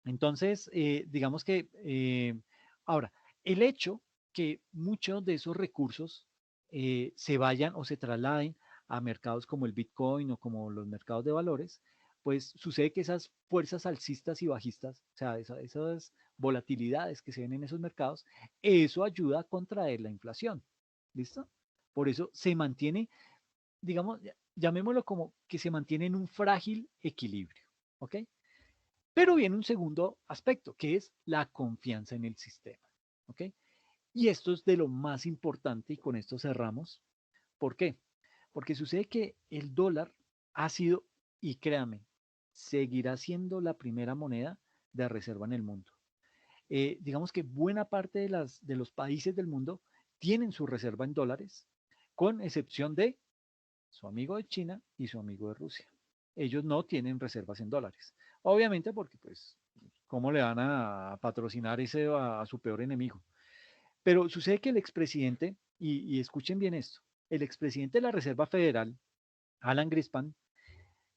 Speaker 1: Entonces, digamos que ahora, el hecho que muchos de esos recursos se vayan o se trasladen a mercados como el Bitcoin o como los mercados de valores, pues sucede que esas fuerzas alcistas y bajistas, o sea, esas volatilidades que se ven en esos mercados, eso ayuda a contraer la inflación. ¿Listo? Por eso se mantiene, digamos, llamémoslo como que se mantiene en un frágil equilibrio. ¿Ok? Pero viene un segundo aspecto, que es la confianza en el sistema. ¿Ok? Y esto es de lo más importante y con esto cerramos. ¿Por qué? Porque sucede que el dólar ha sido, y créame, seguirá siendo la primera moneda de reserva en el mundo. Digamos que buena parte de los países del mundo tienen su reserva en dólares, con excepción de su amigo de China y su amigo de Rusia. Ellos no tienen reservas en dólares. Obviamente porque, pues, ¿cómo le van a patrocinar ese a su peor enemigo? Pero sucede que el expresidente, y escuchen bien esto, el expresidente de la Reserva Federal, Alan Greenspan,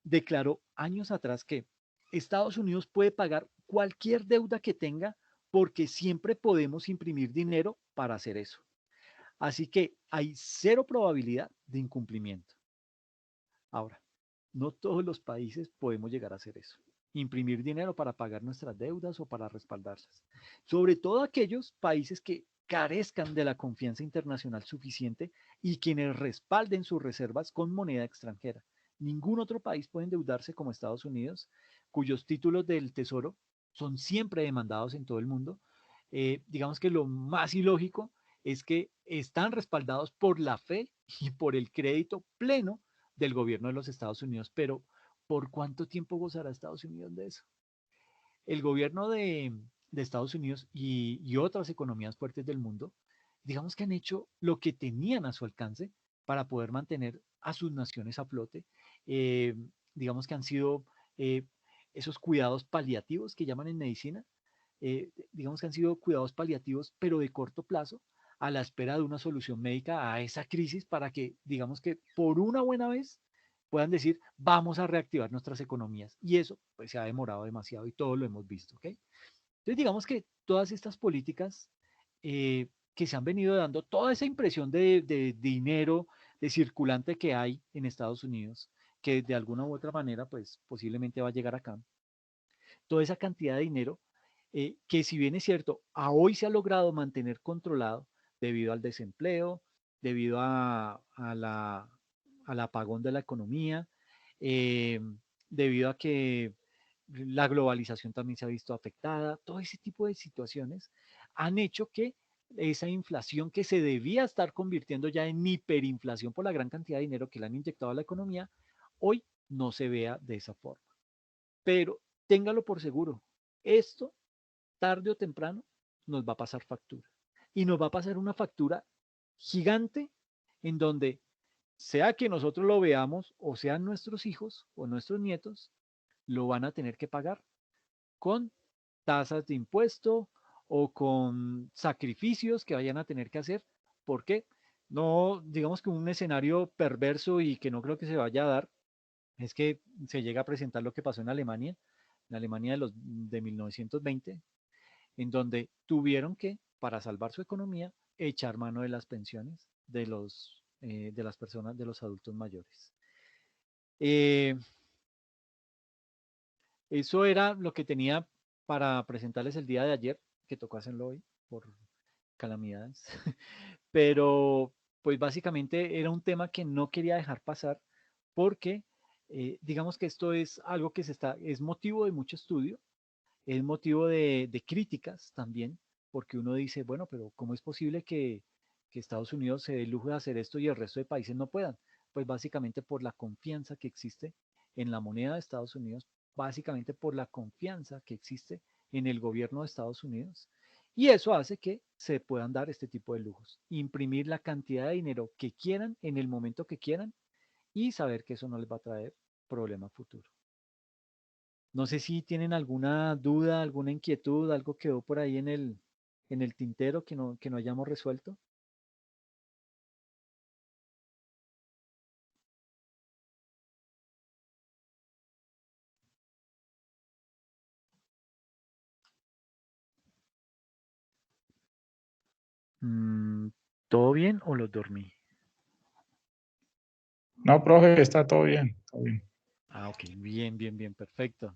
Speaker 1: declaró años atrás que Estados Unidos puede pagar cualquier deuda que tenga porque siempre podemos imprimir dinero para hacer eso. Así que hay cero probabilidad de incumplimiento. Ahora, no todos los países podemos llegar a hacer eso. Imprimir dinero para pagar nuestras deudas o para respaldarlas. Sobre todo aquellos países que carezcan de la confianza internacional suficiente y quienes respalden sus reservas con moneda extranjera. Ningún otro país puede endeudarse como Estados Unidos, cuyos títulos del Tesoro son siempre demandados en todo el mundo. Digamos que lo más ilógico es que están respaldados por la fe y por el crédito pleno del gobierno de los Estados Unidos. Pero, ¿por cuánto tiempo gozará Estados Unidos de eso? El gobierno de Estados Unidos y otras economías fuertes del mundo, digamos que han hecho lo que tenían a su alcance para poder mantener a sus naciones a flote. Eh, digamos que han sido eh, esos cuidados paliativos que llaman en medicina, digamos que han sido cuidados paliativos, pero de corto plazo, a la espera de una solución médica a esa crisis para que, digamos que por una buena vez, puedan decir, vamos a reactivar nuestras economías. Y eso, pues, se ha demorado demasiado y todo lo hemos visto, ¿ok? Entonces, digamos que todas estas políticas que se han venido dando, toda esa impresión de dinero, de circulante que hay en Estados Unidos, que de alguna u otra manera, pues, posiblemente va a llegar acá, toda esa cantidad de dinero, que si bien es cierto, a hoy se ha logrado mantener controlado debido al desempleo, debido al apagón de la economía, eh, debido a que la globalización también se ha visto afectada, todo ese tipo de situaciones han hecho que esa inflación que se debía estar convirtiendo ya en hiperinflación por la gran cantidad de dinero que le han inyectado a la economía, hoy no se vea de esa forma. Pero téngalo por seguro, esto tarde o temprano nos va a pasar factura. Y nos va a pasar una factura gigante en donde sea que nosotros lo veamos o sean nuestros hijos o nuestros nietos, lo van a tener que pagar con tasas de impuesto o con sacrificios que vayan a tener que hacer. ¿Por qué? No, digamos que un escenario perverso y que no creo que se vaya a dar es que se llega a presentar lo que pasó en Alemania de 1920, en donde tuvieron que, para salvar su economía, echar mano de las pensiones de las personas, de los adultos mayores. Eh, Eso era lo que tenía para presentarles el día de ayer, que tocó hacerlo hoy por calamidades. Pero, pues básicamente era un tema que no quería dejar pasar porque digamos que esto es algo que es motivo de mucho estudio, es motivo de críticas también, porque uno dice, bueno, pero ¿cómo es posible que Estados Unidos se dé el lujo de hacer esto y el resto de países no puedan? Pues básicamente por la confianza que existe en la moneda de Estados Unidos, básicamente por la confianza que existe en el gobierno de Estados Unidos. Y eso hace que se puedan dar este tipo de lujos, imprimir la cantidad de dinero que quieran en el momento que quieran y saber que eso no les va a traer problema futuro. No sé si tienen alguna duda, alguna inquietud, algo quedó por ahí en el tintero que no hayamos resuelto. ¿Todo bien o los dormí?
Speaker 3: No, profe, está todo bien, todo bien.
Speaker 1: Ah, ok, bien, perfecto.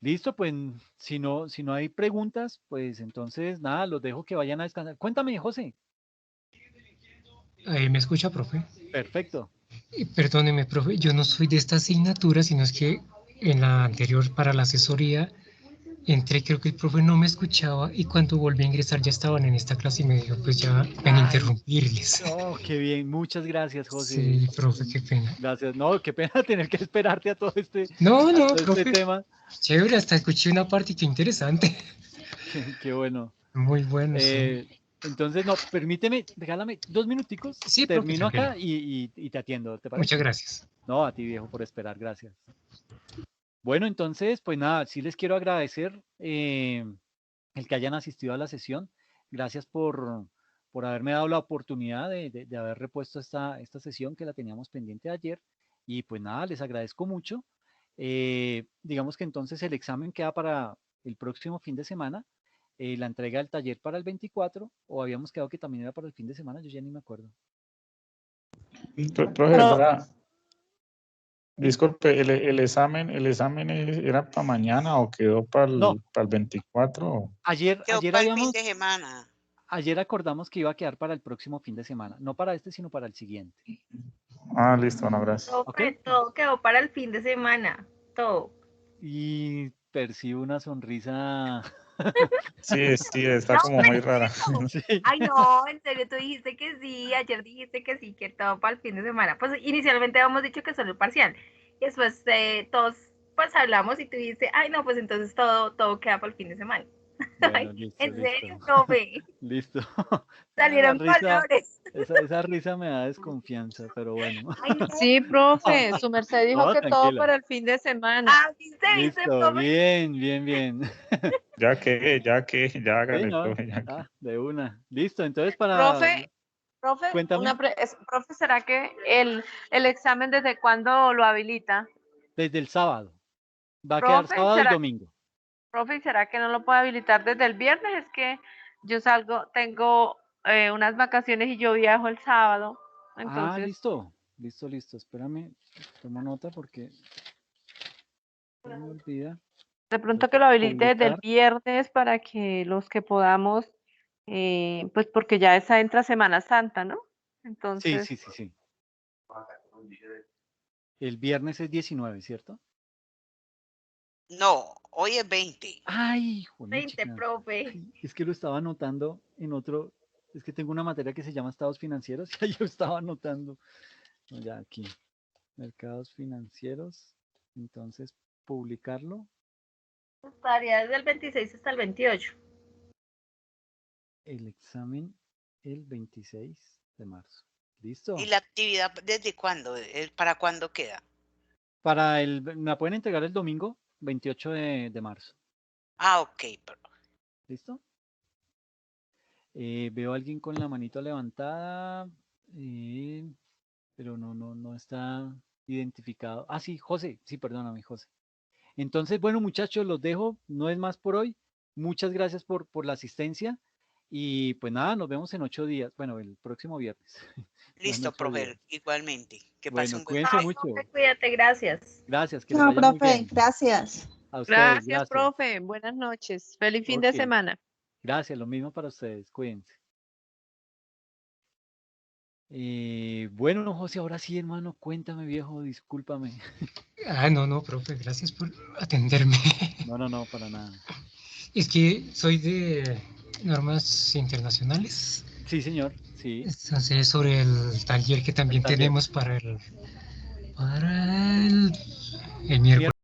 Speaker 1: Listo, pues si no hay preguntas, pues entonces nada, los dejo que vayan a descansar. Cuéntame, José.
Speaker 4: ¿Me escucha, profe?
Speaker 1: Perfecto.
Speaker 4: Perdóneme, profe, yo no soy de esta asignatura, sino es que en la anterior para la asesoría entré, creo que el profe no me escuchaba y cuando volví a ingresar ya estaban en esta clase y me dijo, pues ya van a interrumpirles.
Speaker 1: Oh, qué bien, muchas gracias, José.
Speaker 4: Sí, profe, qué pena.
Speaker 1: Gracias. No, qué pena tener que esperarte a todo este
Speaker 4: Profe,
Speaker 1: tema.
Speaker 4: chévere, hasta escuché una parte, qué interesante.
Speaker 1: Qué bueno.
Speaker 4: Muy bueno, sí.
Speaker 1: Entonces, no, permíteme, regálame 2 minuticos,
Speaker 4: Sí, profe,
Speaker 1: termino
Speaker 4: tranquilo.
Speaker 1: acá y te atiendo, ¿te parece?
Speaker 4: Muchas gracias.
Speaker 1: No, a ti, viejo, por esperar, gracias. Bueno, entonces, pues nada, sí les quiero agradecer el que hayan asistido a la sesión. Gracias por haberme dado la oportunidad de haber repuesto esta sesión que la teníamos pendiente ayer. Y pues nada, les agradezco mucho. Digamos que entonces el examen queda para el próximo fin de semana. La entrega del taller para el 24, o habíamos quedado que también era para el fin de semana, yo ya ni me acuerdo.
Speaker 3: Profe, disculpe, ¿el examen era para mañana o quedó para
Speaker 1: No,
Speaker 3: el 24?
Speaker 1: ayer
Speaker 5: para el fin
Speaker 1: habíamos,
Speaker 5: de semana.
Speaker 1: ayer acordamos que iba a quedar para el próximo fin de semana, no para este, sino para el siguiente.
Speaker 3: Ah, listo, no, gracias.
Speaker 2: Profe, todo quedó para el fin de semana, todo.
Speaker 1: Y percibo una sonrisa.
Speaker 3: Sí, está como muy rara.
Speaker 1: Sí.
Speaker 2: Ay, no, en serio, tú dijiste que sí, ayer dijiste que sí, que todo para el fin de semana. Pues inicialmente habíamos dicho que solo el parcial. Y después todos pues hablamos y tú dijiste, ay, no, pues entonces todo queda para el fin de semana.
Speaker 1: Bueno, listo,
Speaker 2: en serio,
Speaker 1: listo.
Speaker 2: profe.
Speaker 1: Listo.
Speaker 2: Salieron colores.
Speaker 1: Esa risa me da desconfianza, pero bueno.
Speaker 2: Ay, no.
Speaker 6: Sí, profe, su merced dijo
Speaker 1: No,
Speaker 6: que todo
Speaker 1: tranquila.
Speaker 6: para el fin de semana.
Speaker 2: Ah, ¿viste,
Speaker 1: Listo,
Speaker 2: profe?
Speaker 1: bien.
Speaker 3: Ya hágale,
Speaker 1: Sí, no,
Speaker 3: profe, ya que.
Speaker 1: de una. Listo, entonces para...
Speaker 6: Profe,
Speaker 1: Cuéntame.
Speaker 6: profe, ¿será que el examen desde cuándo lo habilita?
Speaker 1: Desde el sábado. Va a quedar
Speaker 6: Profe,
Speaker 1: sábado y domingo.
Speaker 6: Profe, ¿será que no lo puede habilitar desde el viernes? Es que yo tengo unas vacaciones y yo viajo el sábado.
Speaker 1: Ah,
Speaker 6: Entonces,
Speaker 1: listo. Espérame, tomo nota porque se me olvida.
Speaker 6: de pronto que lo habilite desde el
Speaker 1: Publicar.
Speaker 6: viernes para que los que podamos, pues porque ya esa entra Semana Santa, ¿no? Entonces,
Speaker 1: Sí. El viernes es 19, ¿cierto?
Speaker 5: No, hoy es 20.
Speaker 1: Ay, joder,
Speaker 2: 20, profe.
Speaker 1: Ay, es que lo estaba anotando en otro, es que tengo una materia que se llama estados financieros y ahí yo estaba anotando. No, ya aquí, mercados financieros, entonces publicarlo,
Speaker 2: Estaría desde el 26 hasta el 28.
Speaker 1: el examen el 26 de marzo. ¿Listo?
Speaker 5: ¿Y la actividad desde cuándo? ¿Para cuándo queda?
Speaker 1: Me la pueden entregar el domingo 28 de marzo.
Speaker 5: Ah, ok.
Speaker 1: ¿Listo? Veo a alguien con la manito levantada, pero no está identificado. Ah, sí, José. Sí, perdóname, José. Entonces, bueno, muchachos, los dejo. No es más por hoy. Muchas gracias por la asistencia. Y pues nada, nos vemos en 8 días. Bueno, el próximo viernes.
Speaker 5: Listo, profe, igualmente. Que pase
Speaker 1: Bueno,
Speaker 5: un buen
Speaker 1: cuídense
Speaker 5: día.
Speaker 1: mucho.
Speaker 2: Cuídate, gracias.
Speaker 1: Gracias, que les
Speaker 2: No,
Speaker 1: vaya muy
Speaker 2: profe,
Speaker 1: bien.
Speaker 2: gracias.
Speaker 1: A ustedes,
Speaker 6: gracias, profe. Buenas noches. Feliz fin de
Speaker 1: Ok.
Speaker 6: semana.
Speaker 1: Gracias, lo mismo para ustedes. Cuídense. Bueno, José, ahora sí, hermano, cuéntame, viejo, discúlpame.
Speaker 4: No, profe, gracias por atenderme.
Speaker 1: No, para nada.
Speaker 4: Es que soy de normas internacionales.
Speaker 1: Sí, señor, sí.
Speaker 4: Entonces, sobre el taller que también tenemos para el miércoles.